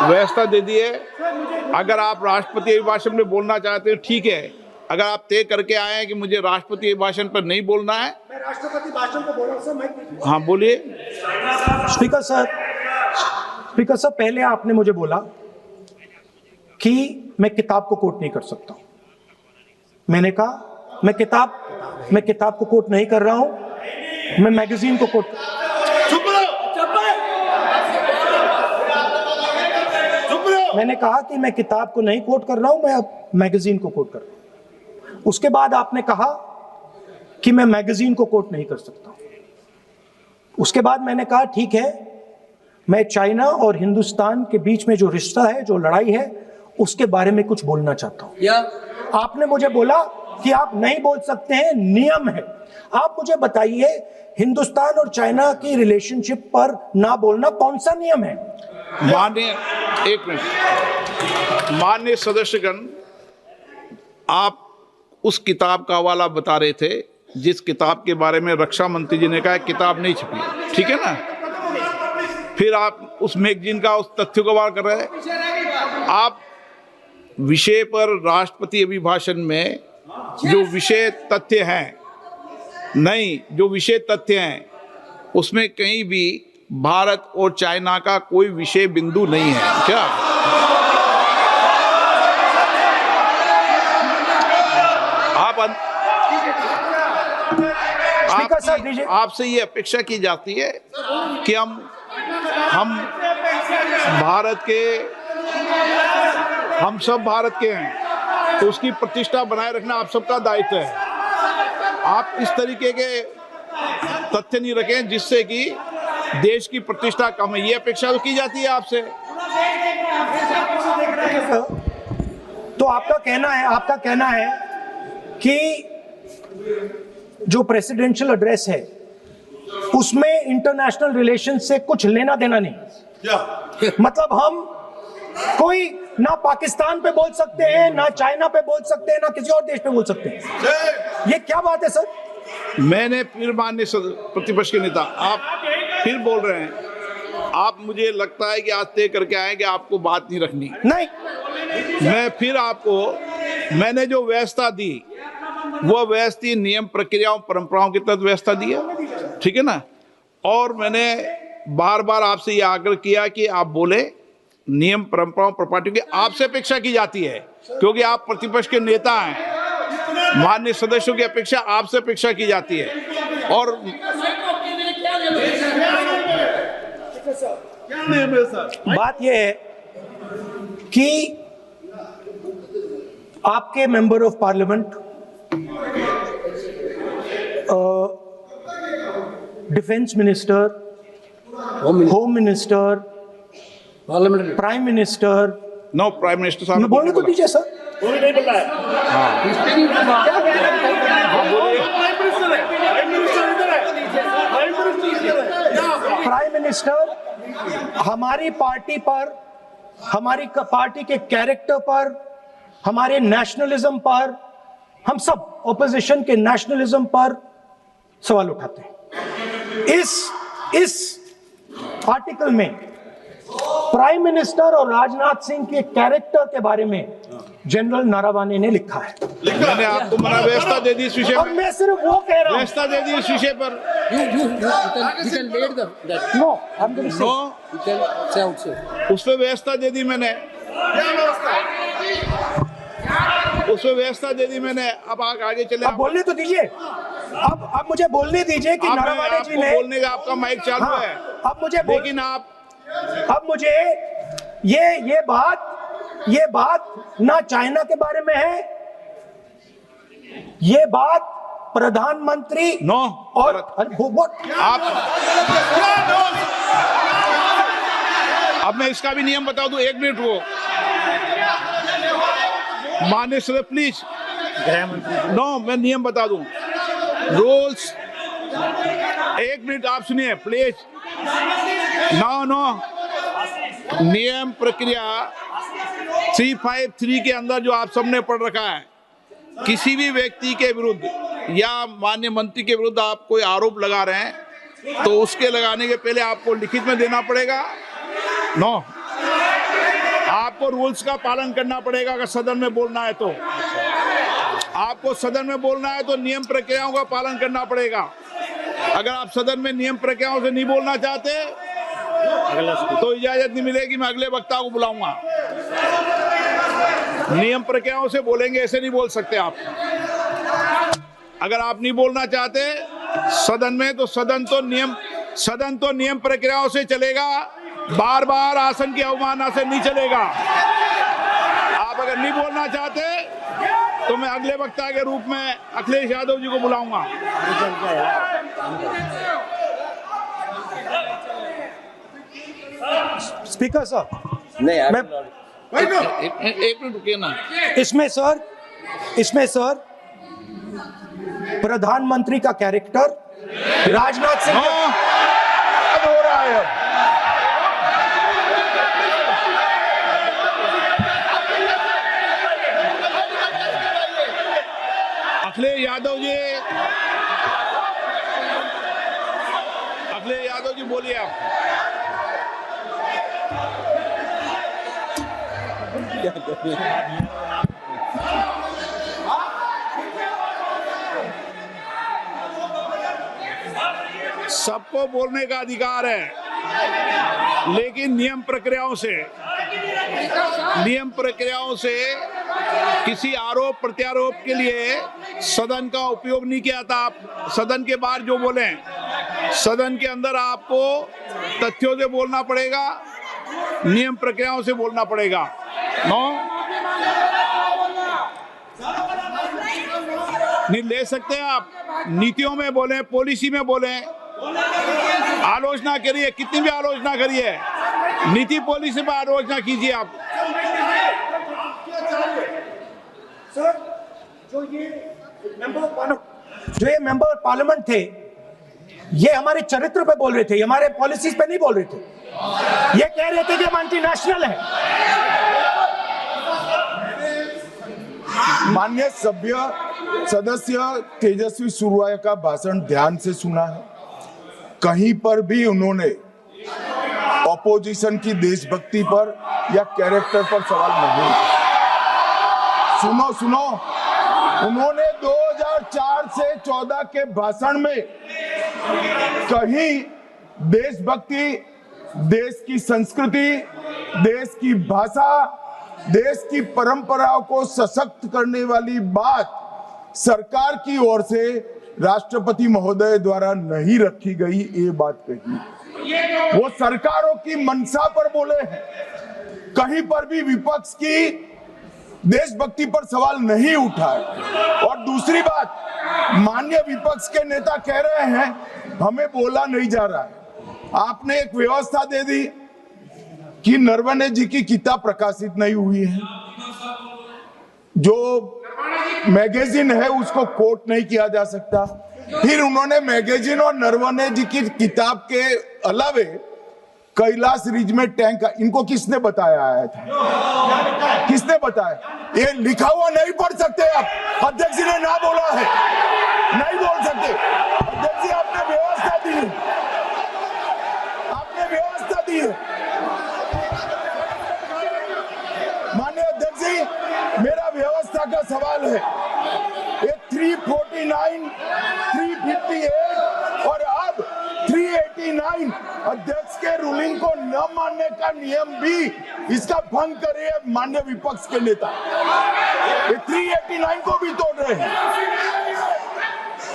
व्यवस्था दे दी है। अगर आप राष्ट्रपति अभिभाषण में बोलना चाहते हो ठीक है, अगर आप तय करके आए हैं कि मुझे राष्ट्रपति अभिभाषण पर नहीं बोलना है। मैं राष्ट्रपति भाषण को बोल रहा हूं सर। हाँ बोलिए। स्पीकर सर, पहले आपने मुझे बोला कि मैं किताब को कोट नहीं कर सकता हूं। मैंने कहा मैं किताब को कोट नहीं कर रहा हूं, मैं मैगजीन को कोट। मैंने कहा कि मैं किताब को नहीं कोट कर रहा हूं, मैं अब मैगजीन को कोट कर रहा हूं। उसके बाद आपने कहा कि मैं मैगजीन को कोट नहीं कर सकता। उसके बाद मैंने कहा ठीक है, मैं चाइना और हिंदुस्तान के बीच में जो रिश्ता है, जो लड़ाई है, उसके बारे में कुछ बोलना चाहता हूं। आपने मुझे बोला कि आप नहीं बोल सकते हैं, नियम है। आप मुझे बताइए, हिंदुस्तान और चाइना की रिलेशनशिप पर ना बोलना कौन सा नियम है? माननीय सदस्यगण, आप उस किताब का हवाला बता रहे थे जिस किताब के बारे में रक्षा मंत्री जी ने कहा किताब नहीं छपी, ठीक है ना। फिर आप उस मैगजीन का उस तथ्य को वार कर रहे हैं। आप विषय पर राष्ट्रपति अभिभाषण में जो विषय तथ्य हैं, जो विषय तथ्य हैं उसमें कहीं भी भारत और चाइना का कोई विषय बिंदु नहीं है क्या? आपसे ये अपेक्षा की जाती है कि हम सब भारत के हैं, तो उसकी प्रतिष्ठा बनाए रखना आप सबका दायित्व है। आप इस तरीके के तथ्य नहीं रखें जिससे कि देश की प्रतिष्ठा कम है, ये अपेक्षा तो की जाती है आपसे। तो आपका कहना है कि जो प्रेसिडेंशियल एड्रेस है उसमें इंटरनेशनल रिलेशन से कुछ लेना देना नहीं। मतलब हम कोई ना पाकिस्तान पे बोल सकते हैं, ना चाइना पे बोल सकते हैं, ना किसी और देश पे बोल सकते हैं। ये क्या बात है सर? मैंने फिर माननीय प्रतिपक्ष के नेता, आप फिर बोल रहे हैं। आप, मुझे लगता है कि आज तय करके आए कि आपको बात नहीं रखनी। नहीं, मैं फिर मैंने जो व्यवस्था दी वो व्यवस्था नियम, प्रक्रियाओं, परंपराओं के तहत व्यवस्था दी है, ठीक है ना। और मैंने बार बार आपसे ये आग्रह किया कि आप बोले, नियम, परंपराओं, प्रॉपर्टी की आपसे अपेक्षा की जाती है क्योंकि आप प्रतिपक्ष के नेता हैं। माननीय सदस्यों की अपेक्षा आपसे अपेक्षा की जाती है। और बात यह है कि आपके member of parliament, defence minister, home minister, prime minister, no prime minister साहब बोलने को दीजिए सर। नहीं बोल रहा है। प्राइम मिनिस्टर हमारी पार्टी पर, हमारी पार्टी के कैरेक्टर पर, हमारे नेशनलिज्म पर, हम सब ऑपोजिशन के नेशनलिज्म पर सवाल उठाते हैं। इस आर्टिकल में प्राइम मिनिस्टर और राजनाथ सिंह के कैरेक्टर के बारे में जनरल नारावाने ने लिखा है। मैंने आपको व्यवस्था दे दी इस विषय और पर। मैं सिर्फ वो कह रहा हूं, व्यवस्था दे दी इस विषय पर। उस पर व्यवस्था दे दी मैंने, अब आगे चले। अब बोलने तो दीजिए। अब मुझे बोलने दीजिए कि नारावाने जी ने, बोलने का आपका माइक चालू है। अब मुझे, लेकिन अब मुझे ये बात ना चाइना के बारे में है, ये बात प्रधानमंत्री नो और अब मैं इसका भी नियम बता दूं, 1 मिनट वो माननीय सदस्य प्लीज। नो, मैं नियम बता दूं, रूल्स। 1 मिनट आप सुनिए प्लीज। नो, नियम प्रक्रिया 353 के अंदर जो आप सबने पढ़ रखा है, किसी भी व्यक्ति के विरुद्ध या माननीय मंत्री के विरुद्ध आप कोई आरोप लगा रहे हैं तो उसके लगाने के पहले आपको लिखित में देना पड़ेगा। नो, आपको रूल्स का पालन करना पड़ेगा। अगर सदन में बोलना है तो आपको सदन में बोलना है तो नियम प्रक्रियाओं का पालन करना पड़ेगा। अगर आप सदन में नियम प्रक्रियाओं से नहीं बोलना चाहते तो इजाजत नहीं मिलेगी, मैं अगले वक्ता को बुलाऊंगा। नियम प्रक्रियाओं से बोलेंगे, ऐसे नहीं बोल सकते आप। अगर आप नहीं बोलना चाहते सदन में तो सदन तो नियम प्रक्रियाओं से चलेगा, बार बार आसन की अवमानना से नहीं चलेगा। आप अगर नहीं बोलना चाहते तो मैं अगले वक्ता के रूप में अखिलेश यादव जी को बुलाऊंगा। स्पीकर सर, नहीं, मैं एक मिनट रुकिए ना। इसमें सर प्रधानमंत्री का कैरेक्टर राजनाथ सिंह हो रहा है। अखिलेश यादव जी बोलिए आप। सबको बोलने का अधिकार है, लेकिन नियम प्रक्रियाओं से किसी आरोप प्रत्यारोप के लिए सदन का उपयोग नहीं किया था। आप सदन के बाहर जो बोले, सदन के अंदर आपको तथ्यों से बोलना पड़ेगा, नियम प्रक्रियाओं से बोलना पड़ेगा। नो, नहीं ले सकते आप। नीतियों में बोले, पॉलिसी में बोले, आलोचना करिए, कितनी भी आलोचना करिए, नीति पॉलिसी पर आलोचना कीजिए आप। सर, जो ये मेंबर पार्लियामेंट थे, ये हमारे चरित्र पे बोल रहे थे, हमारे पॉलिसीज पे नहीं बोल रहे थे। ये कह रहे थे कि हम एंटी नेशनल है। माननीय सदस्य तेजस्वी सूर्या का भाषण ध्यान से सुना है। कहीं पर भी उन्होंने ऑपोजिशन की देशभक्ति पर या कैरेक्टर पर सवाल नहीं किया। सुनो, उन्होंने 2004 से 14 के भाषण में कहीं देशभक्ति, देश की संस्कृति, देश की भाषा, देश की परंपराओं को सशक्त करने वाली बात सरकार की ओर से राष्ट्रपति महोदय द्वारा नहीं रखी गई, ये बात कही। वो सरकारों की मंशा पर बोले हैं, कहीं पर भी विपक्ष की देशभक्ति पर सवाल नहीं उठाए। और दूसरी बात, माननीय विपक्ष के नेता कह रहे हैं हमें बोला नहीं जा रहा है। आपने एक व्यवस्था दे दी कि नरवणे जी की किताब प्रकाशित नहीं हुई है, जो मैगजीन है उसको कोट नहीं किया जा सकता। फिर उन्होंने मैगजीन और नरवणे जी की किताब के अलावे कैलाश रिज में टैंक, इनको किसने बताया आया था? किसने बताया? ये लिखा हुआ नहीं पढ़ सकते आप, अध्यक्ष जी ने ना बोला है, नहीं बोल सकते। अध्यक्ष जी आपने व्यवस्था दी है, आपने व्यवस्था दी है। माननीय अध्यक्ष जी, मेरा व्यवस्था का सवाल है। ये 349, 358 और अब 389 अध्यक्ष के रूलिंग को न मानने का नियम भी इसका भंग करे माननीय विपक्ष के नेता। ये 389 को भी तोड़ रहे हैं।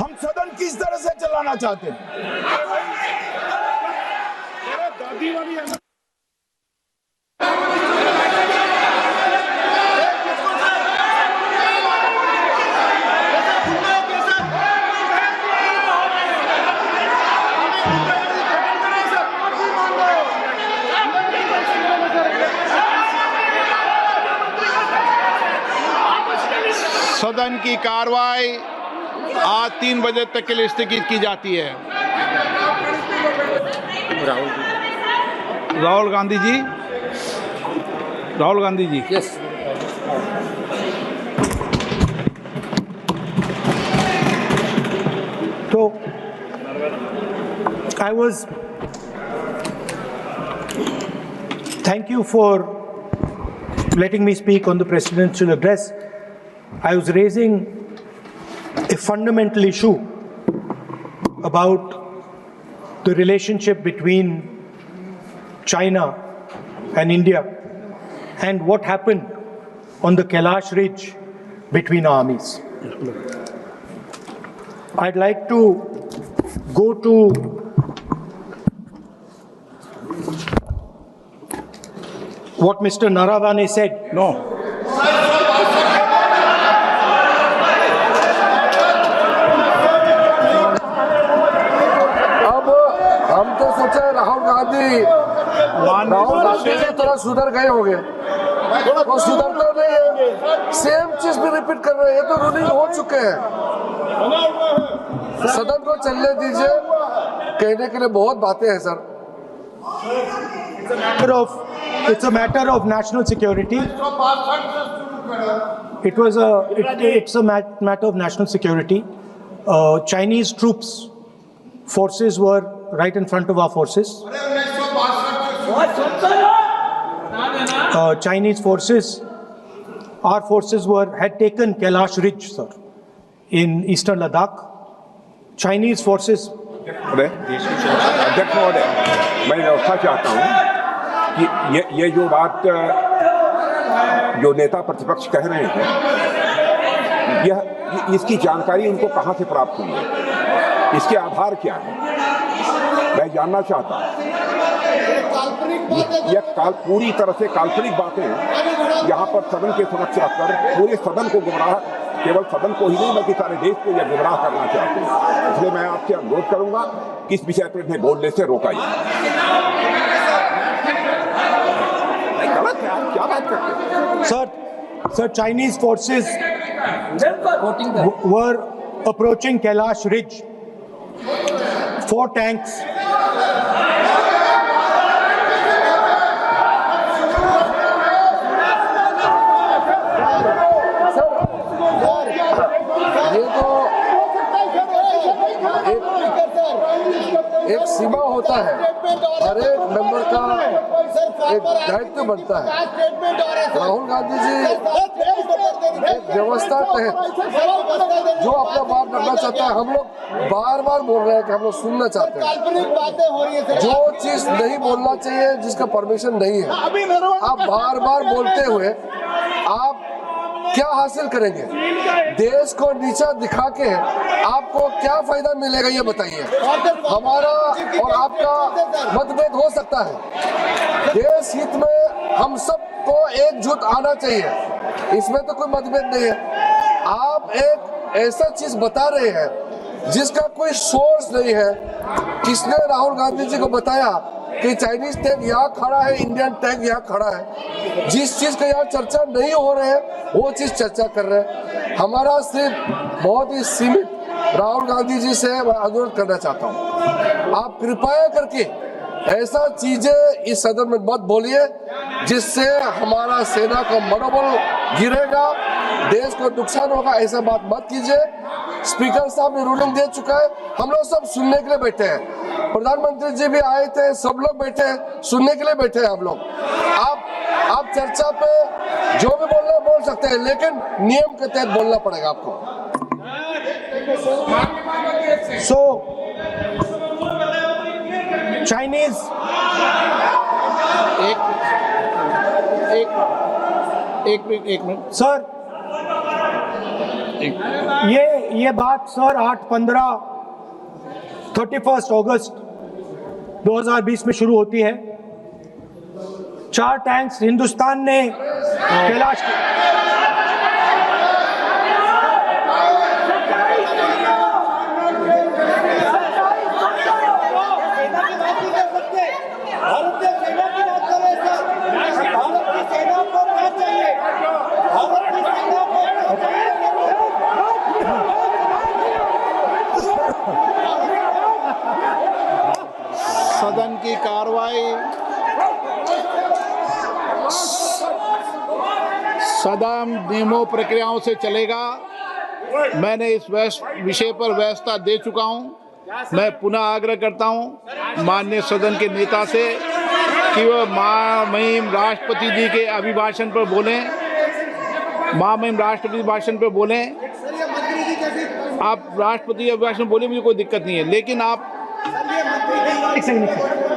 हम सदन किस तरह से चलाना चाहते हैं? सदन की कार्रवाई आज 3 बजे तक के लिए स्थगित की जाती है। राहुल गांधी जी Yes. So, thank you for letting me speak on the presidential address. I was raising a fundamental issue about the relationship between China and India and what happened on the Kailash Ridge between armies. I'd like to go to what Mr. Naravane said. No. अब हम तो सोचे राहुल गांधी थोड़ा सुधर गए होंगे, वो सुधरते नहीं है, सेम चीज भी रिपीट कर रहे हैं। ये तो रूलिंग हो चुके हैं, सदन को चलने दीजिए। कहने के लिए बहुत बातें हैं sir. It's a matter of national security. It's a matter of national security. Chinese forces were right in front of our forces. Chinese forces, our forces had taken Kailash Ridge, sir, in eastern Ladakh. Chinese forces. अध्यक्ष महोदय, मैं व्यवस्था चाहता हूँ कि ये जो बात जो नेता प्रतिपक्ष कह रहे हैं, यह इसकी जानकारी उनको कहाँ से प्राप्त हुई है, इसके आधार क्या है, मैं जानना चाहता हूँ। यह पूरी तरह से काल्पनिक बातें यहाँ पर सदन के समक्ष रखकर पूरे सदन को गुमराह, केवल सदन को ही नहीं बल्कि सारे देश को यह गुमराह करना चाहते हैं। इसलिए मैं आपसे अनुरोध करूंगा कि इस विषय पर इन्हें बोलने से रोका जाए। गलत है, आप क्या बात करते हैं? Sir, Chinese forces were approaching Kailash Ridge. 4 tanks. ये तो एक सीमा होता है, हर एक मेंबर का एक दायित्व बनता है। राहुल गांधी जी एक व्यवस्था तहत जो अपना बात रखना चाहता है, हम लोग बार बार बोल रहे हैं कि हम लोग सुनना चाहते हैं। जो चीज नहीं बोलना चाहिए, जिसका परमिशन नहीं है, आप बार बार बोलते हुए आप क्या हासिल करेंगे? देश को नीचा दिखा के आपको क्या फायदा मिलेगा, ये बताइए। हमारा और आपका मतभेद हो सकता है, देश हित में हम सबको एकजुट आना चाहिए, इसमें तो कोई मतभेद नहीं है। आप एक ऐसा चीज बता रहे हैं जिसका कोई सोर्स नहीं है। किसने राहुल गांधी जी को बताया कि चाइनीज टैंक यहाँ खड़ा है, इंडियन टैंक यहाँ खड़ा है? जिस चीज का यहाँ चर्चा नहीं हो रहे है वो चीज चर्चा कर रहे हैं। हमारा सिर्फ बहुत ही सीमित राहुल गांधी जी से मैं अनुरोध करना चाहता हूँ, आप कृपया करके ऐसा चीजें इस सदन में मत बोलिए जिससे हमारा सेना का मनोबल गिरेगा, देश को नुकसान होगा। ऐसा बात मत कीजिए। स्पीकर साहब ने रूलिंग दे चुका है, हम लोग सब सुनने के लिए बैठे हैं। प्रधानमंत्री जी भी आए थे, सब लोग बैठे हैं, सुनने के लिए बैठे हैं हम लोग। आप चर्चा पे जो भी बोलना बोल सकते हैं, लेकिन नियम के तहत बोलना पड़ेगा आपको। So, Chinese एक मिनट सर, ये बात सर 31 अगस्त 2020 में शुरू होती है। 4 टैंक्स हिंदुस्तान ने कैलाश सदन नियमों प्रक्रियाओं से चलेगा। मैंने इस विषय पर व्यवस्था दे चुका हूं। मैं पुनः आग्रह करता हूं माननीय सदन के नेता से कि वह महामहिम राष्ट्रपति जी के अभिभाषण पर बोलें, महामहिम राष्ट्रपति भाषण पर बोलें। आप राष्ट्रपति अभिभाषण बोले, मुझे कोई दिक्कत नहीं है, लेकिन आप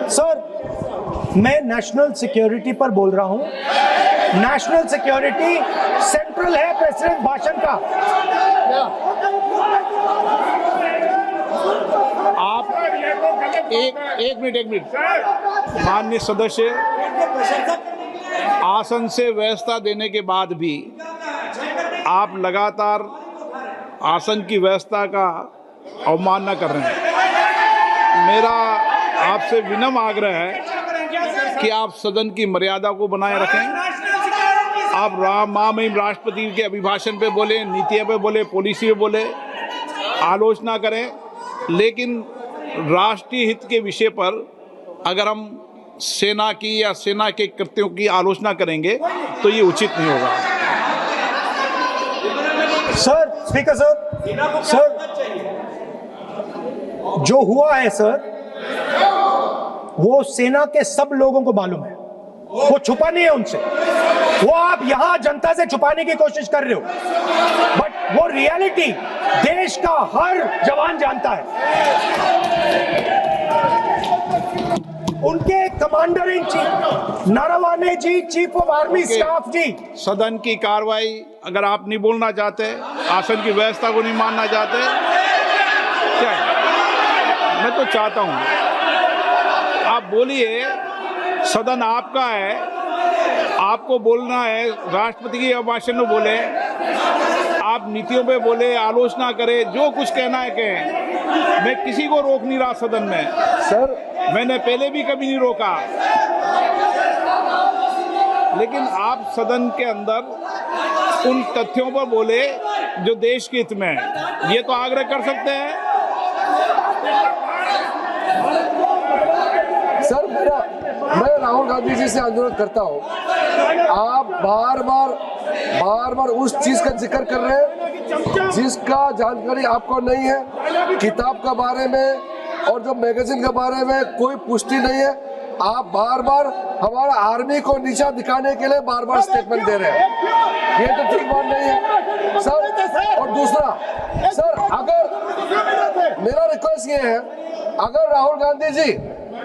सर, मैं नेशनल सिक्योरिटी पर बोल रहा हूं। नेशनल सिक्योरिटी सेंट्रल है प्रेसिडेंट भाषण का। आप एक मिनट माननीय सदस्य, आसन से व्यवस्था देने के बाद भी आप लगातार आसन की व्यवस्था का अवमानना कर रहे हैं। मेरा आपसे विनम्र आग्रह है कि आप सदन की मर्यादा को बनाए रखें। आप महामहिम राष्ट्रपति के अभिभाषण पे बोले, नीतियों पे बोले, पॉलिसी पे बोले, आलोचना करें, लेकिन राष्ट्रीय हित के विषय पर अगर हम सेना की या सेना के कृत्यों की आलोचना करेंगे तो ये उचित नहीं होगा। सर, स्पीकर सर, जो हुआ है सर, वो सेना के सब लोगों को मालूम है। वो छुपा नहीं है उनसे। वो आप यहां जनता से छुपाने की कोशिश कर रहे हो, बट वो रियलिटी देश का हर जवान जानता है। उनके commander in chief Naravane ji, chief of army staff ji. सदन की कार्रवाई अगर आप नहीं बोलना चाहते, आसन की व्यवस्था को नहीं मानना चाहते, क्या मैं तो चाहता हूं आप बोलिए। सदन आपका है, आपको बोलना है। राष्ट्रपति के भाषण में बोले, आप नीतियों पे बोले, आलोचना करें, जो कुछ कहना है कहें। मैं किसी को रोक नहीं रहा सदन में सर, मैंने पहले भी कभी नहीं रोका, लेकिन आप सदन के अंदर उन तथ्यों पर बोले जो देश के हित में है, ये तो आग्रह कर सकते हैं। सर, मैं राहुल गांधी जी से अनुरोध करता हूं, आप बार बार उस चीज का जिक्र कर रहे हैं जिसका जानकारी आपको नहीं है। किताब के बारे में और जो मैगजीन के बारे में कोई पुष्टि नहीं है। आप बार हमारा आर्मी को नीचा दिखाने के लिए बार स्टेटमेंट दे रहे हैं, ये तो ठीक बात नहीं है सर। और दूसरा सर, अगर मेरा रिक्वेस्ट ये है, अगर राहुल गांधी जी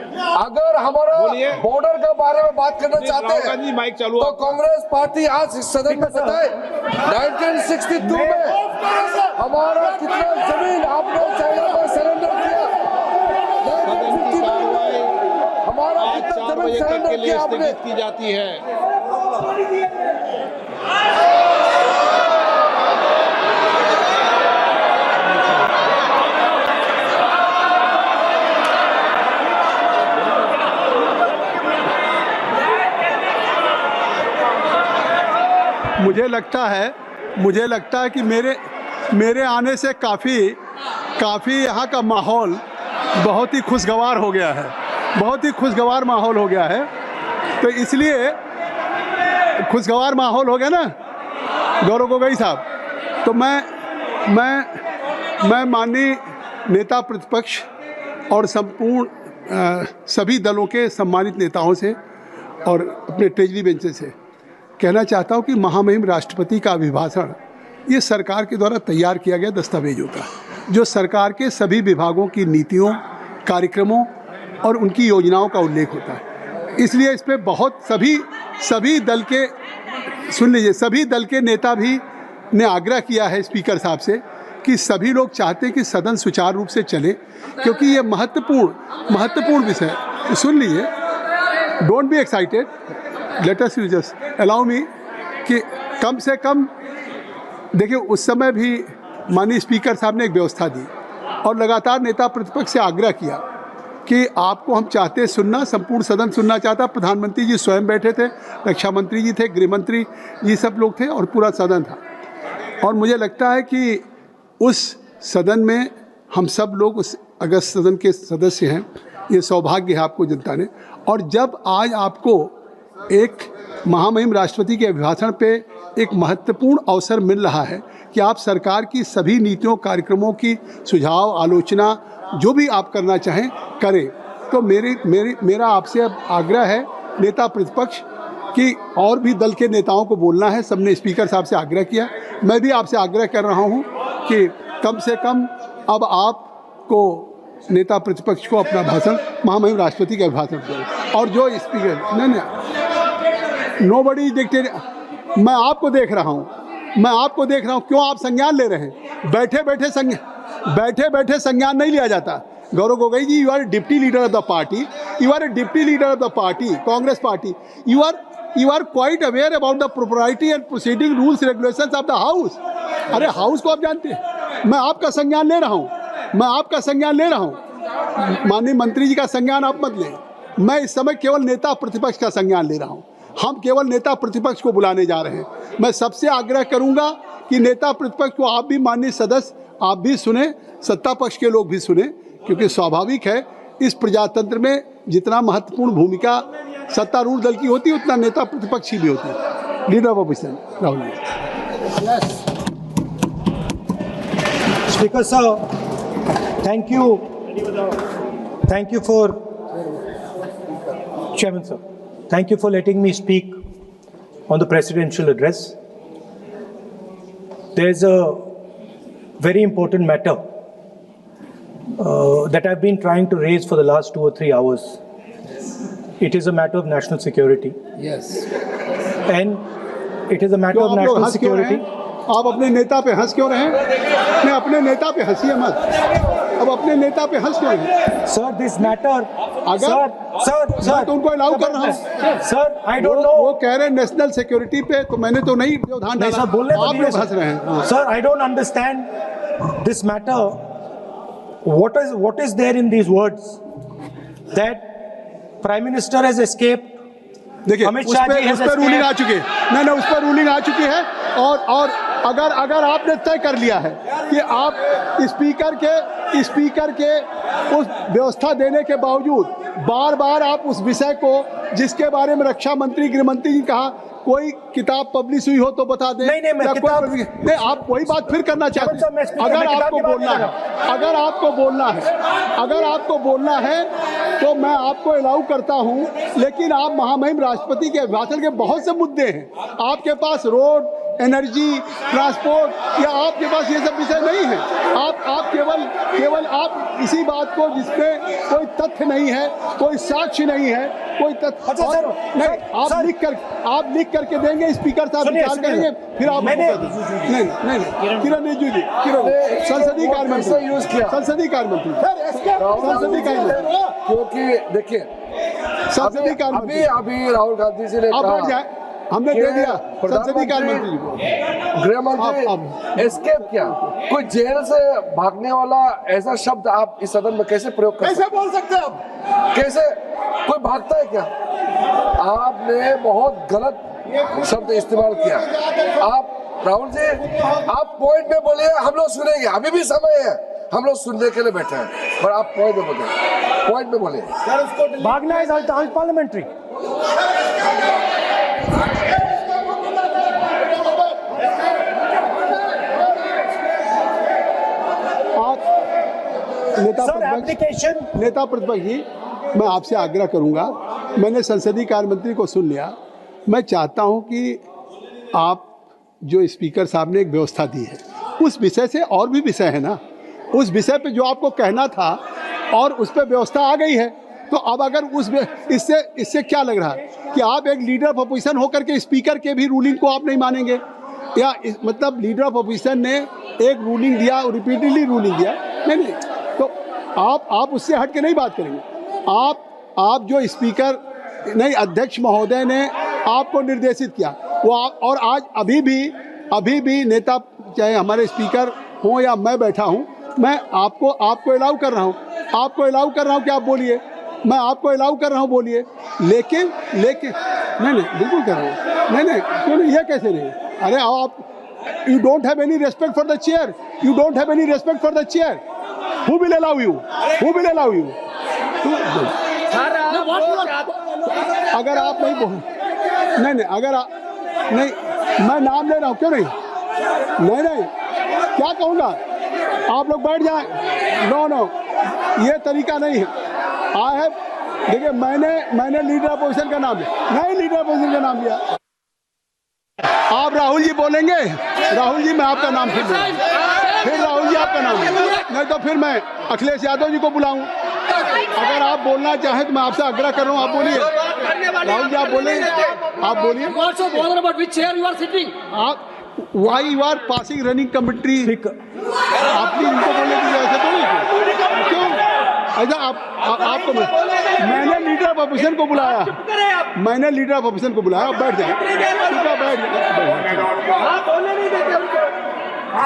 अगर हमारा बॉर्डर के बारे में बात करना चाहते हैं तो कांग्रेस पार्टी आज इस सदन में बताए 1962 में हमारा कितना जमीन आपने चाइना को सरेंडर किया, 1952 में हमारा कितना जमीन सरेंडर किया आपने की जाती है। मुझे लगता है कि मेरे आने से काफ़ी यहाँ का माहौल बहुत ही खुशगवार हो गया है, बहुत ही खुशगवार माहौल हो गया है। तो इसलिए खुशगवार माहौल हो गया ना गौरव गोगोई साहब, तो मैं माननीय नेता प्रतिपक्ष और संपूर्ण सभी दलों के सम्मानित नेताओं से और अपने ट्रेजरी बेंचेस से कहना चाहता हूँ कि महामहिम राष्ट्रपति का अभिभाषण ये सरकार के द्वारा तैयार किया गया दस्तावेजों का, जो सरकार के सभी विभागों की नीतियों, कार्यक्रमों और उनकी योजनाओं का उल्लेख होता है। इसलिए इस पर बहुत सभी दल के सुन लीजिए, सभी दल के नेता भी ने आग्रह किया है स्पीकर साहब से कि सभी लोग चाहते हैं कि सदन सुचारू रूप से चले, क्योंकि ये महत्वपूर्ण विषय है। सुन लीजिए, don't be excited, let us just allow me कि कम से कम देखिए, उस समय भी माननीय स्पीकर साहब ने एक व्यवस्था दी और लगातार नेता प्रतिपक्ष से आग्रह किया कि आपको हम चाहते सुनना, संपूर्ण सदन सुनना चाहता। प्रधानमंत्री जी स्वयं बैठे थे, रक्षा मंत्री जी थे, गृह मंत्री जी सब लोग थे और पूरा सदन था। और मुझे लगता है कि उस सदन में हम सब लोग उस अगस्त सदन के सदस्य हैं, ये सौभाग्य है आपको जनता ने। और जब आज आपको एक महामहिम राष्ट्रपति के अभिभाषण पे एक महत्वपूर्ण अवसर मिल रहा है कि आप सरकार की सभी नीतियों कार्यक्रमों की सुझाव आलोचना जो भी आप करना चाहें करें। तो मेरा आपसे अब आग्रह है नेता प्रतिपक्ष कि और भी दल के नेताओं को बोलना है। सबने स्पीकर साहब से आग्रह किया, मैं भी आपसे आग्रह कर रहा हूं कि कम से कम अब आपको नेता प्रतिपक्ष को अपना भाषण महामहिम राष्ट्रपति के अभिभाषण दें। और जो स्पीकर नहीं नोबडी इज डिक्टेटिंग, मैं आपको देख रहा हूं, क्यों आप संज्ञान ले रहे हैं? बैठे बैठे संज्ञान नहीं लिया जाता। Gaurav Gogoi ji, you are deputy leader of the party, Congress party, you are quite aware about the propriety and proceeding rules regulations of the house। अरे हाउस को आप जानते हैं, मैं आपका संज्ञान ले रहा हूँ, माननीय मंत्री जी का संज्ञान आप मत लें। मैं इस समय केवल नेता प्रतिपक्ष का संज्ञान ले रहा हूँ। हम केवल नेता प्रतिपक्ष को बुलाने जा रहे हैं। मैं सबसे आग्रह करूंगा कि नेता प्रतिपक्ष को आप भी माननीय सदस्य आप भी सुने, सत्ता पक्ष के लोग भी सुने, क्योंकि स्वाभाविक है इस प्रजातंत्र में जितना महत्वपूर्ण भूमिका सत्तारूढ़ दल की होती है उतना नेता प्रतिपक्ष की भी होती है। Leader of opposition Rahul ji. Speaker sir, thank you for Chairman sir, thank you for letting me speak on the presidential address. There is a very important matter that I've been trying to raise for the last 2 or 3 hours. It is a matter of national security. Yes. And it is a matter of national security. आप अपने नेता पे हंस क्यों रहे हैं? नहीं, अपने नेता पे हंसिए मत। अब अपने नेता पे हंस क्यों रहे हैं? Sir, this matter. मैं तो उनको अलाउ कर रहा हूँ। Sir, I don't know. वो कह रहे हैं नेशनल सिक्योरिटी पे, तो मैंने तो नहीं व्यवधान डाला। सर बोलने आप लोग हंस रहे हैं। Sir, I don't understand this matter. What is there in these words that Prime Minister has escaped? देखिए, उस पर रूलिंग आ चुकी है। नहीं, उस पर रूलिंग आ चुकी है। और अगर आपने तय कर लिया है कि आप स्पीकर के उस व्यवस्था देने के बावजूद बार आप उस विषय को, जिसके बारे में रक्षा मंत्री गृह मंत्री जी कहा कोई किताब पब्लिश हुई हो तो बता दें। नहीं, आप वही बात फिर करना चाहते हैं। अगर आपको बोलना है तो मैं आपको अलाउ करता हूं, लेकिन आप महामहिम राष्ट्रपति के अभिभाषण के बहुत से मुद्दे हैं। आपके पास रोड, एनर्जी, ट्रांसपोर्ट, या आपके पास ये सब विषय नहीं है। आप केवल आप इसी बात को, जिसमें कोई तथ्य नहीं है, कोई साक्ष्य नहीं है, कोई तथ्य नहीं, आप लिख करके देंगे, स्पीकर साहब विचार करेंगे, फिर आप नहीं किरण रिजिजू जी, संसदीय कार्य मंत्री, क्योंकि देखिए संसदीय कार्य अभी राहुल गांधी जी ने कहा, हमने दे दिया संसदीय कार्य मंत्री जी को, गृह मंत्री एस्केप किया। कोई जेल से भागने वाला ऐसा शब्द आप इस सदन में कैसे प्रयोग कर सकते हैं? कैसे बोल सकते हैं आप? कैसे कोई भागता है क्या? आपने बहुत गलत शब्द इस्तेमाल किया। आप राहुल जी, आप पॉइंट में बोलिए, हम लोग सुनेंगे, अभी भी समय है, हम लोग सुनने के लिए बैठे हैं, पर आप पॉइंट में बोलिए। भागना इज अनपार्लियामेंट्री। नेता प्रतिपक्ष जी, मैं आपसे आग्रह करूंगा, मैंने संसदीय कार्य मंत्री को सुन लिया। मैं चाहता हूं कि आप जो स्पीकर साहब ने एक व्यवस्था दी है, उस विषय से और भी विषय है ना, उस विषय पे जो आपको कहना था और उस पर व्यवस्था आ गई है, तो अब अगर इससे क्या लग रहा है कि आप एक लीडर ऑफ अपोजिशन होकर के स्पीकर के भी रूलिंग को आप नहीं मानेंगे? या मतलब लीडर ऑफ अपोजिशन ने एक रूलिंग दिया और रिपीटेडली रूलिंग दिया, नहीं, तो आप उससे हट के नहीं बात करेंगे। आप जो स्पीकर नहीं, अध्यक्ष महोदय ने आपको निर्देशित किया वो और आज अभी भी नेता, चाहे हमारे स्पीकर हों या मैं बैठा हूं, मैं आपको अलाउ कर रहा हूं कि आप बोलिए, मैं आपको अलाउ कर रहा हूं, बोलिए। लेकिन नहीं बिल्कुल कर रहा हूं, नहीं क्यों नहीं, ये कैसे नहीं? अरे आप you don't have any respect for the chair, Who will allow you? अगर आप नहीं बोल नहीं, अगर नहीं, मैं नाम ले रहा हूँ, क्यों नहीं? नहीं, क्या कहूँगा? आप लोग बैठ जाएं। नो, ये तरीका नहीं है। देखिए, मैंने लीडर अपोजिशन का नाम लिया, नहीं लीडर अपोजिशन का नाम लिया। आप राहुल जी बोलेंगे, राहुल जी मैं आपका नाम फिर राहुल जी आपका नाम, नहीं तो फिर मैं अखिलेश यादव जी को बुलाऊं। अगर आप बोलना चाहें तो मैं आपसे आग्रह कर रहा हूं, आप बोलिए। राहुल जी आप बोलिए, आप बोलिए। आप why you are passing running committee, आप प्लीज इनको बोलने दीजिए, ऐसे तो नहीं, क्यों ऐसा? आपको मैंने लीडर ऑफ अपोजिशन को बुलाया, मैंने लीडर ऑफ अपोजिशन को बुलाया। बैठ जाए, ठीक है, बैठ जाए। बोलने नहीं देते उनको,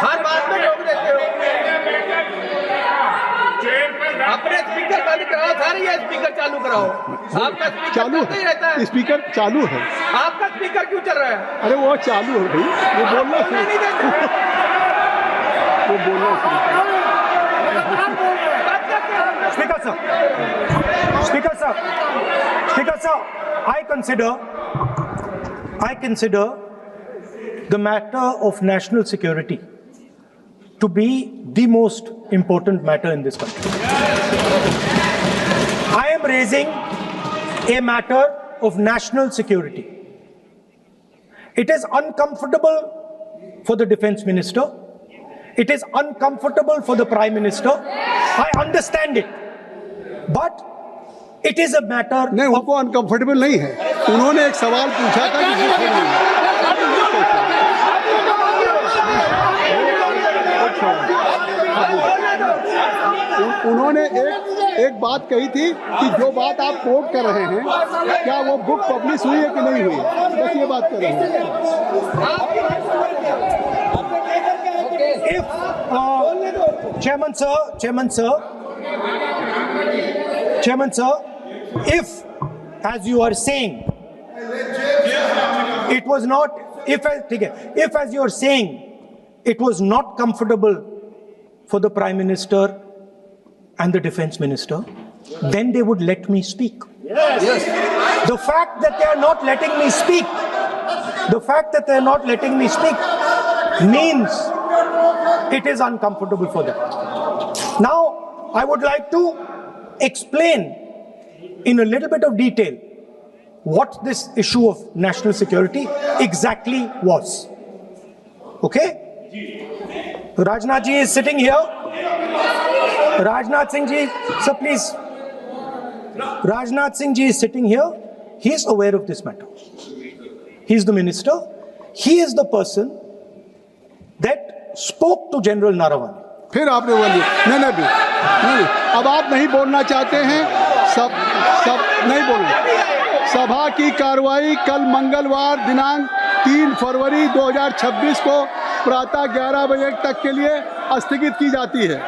हर बात में रोक देते हो। अपने स्पीकर बंद कराओ, सारे ये स्पीकर चालू कराओ। आपका स्पीकर चालू ही रहता है। स्पीकर चालू है। आपका स्पीकर क्यों चल रहा है? अरे वो चालू है भाई, वो बोलना नहीं देते। वो बोलना Speaker sir, I consider the matter of national security to be the most important matter in this country. I am raising a matter of national security. It is uncomfortable for the defense minister. It is uncomfortable for the prime minister. I understand it. But it is a matter. नहीं, उनको uncomfortable नहीं है। उन्होंने एक सवाल पूछा था उन्होंने एक बात कही थी कि जो बात आप कोट कर रहे हैं, क्या वो बुक पब्लिश हुई है कि नहीं हुई है, बस ये बात कर रहे हैं। Chairman sir, if, as you are saying, it was not, if as you are saying, it was not comfortable for the Prime Minister and the Defense Minister, then they would let me speak. Yes. The fact that they are not letting me speak, means it is uncomfortable for them. Now, I would like to explain in a little bit of detail what this issue of national security exactly was. Okay? Rajnath ji is sitting here. Rajnath Singh ji, sir, please. Rajnath Singh ji is sitting here. He is aware of this matter. He is the minister. He is the person that spoke to General Naravani. फिर आपने बोल दिया नहीं, अब आप नहीं बोलना चाहते हैं, सब नहीं बोलना। सभा की कार्रवाई कल मंगलवार दिनांक 3 फरवरी 2026 को प्रातः 11 बजे तक के लिए स्थगित की जाती है।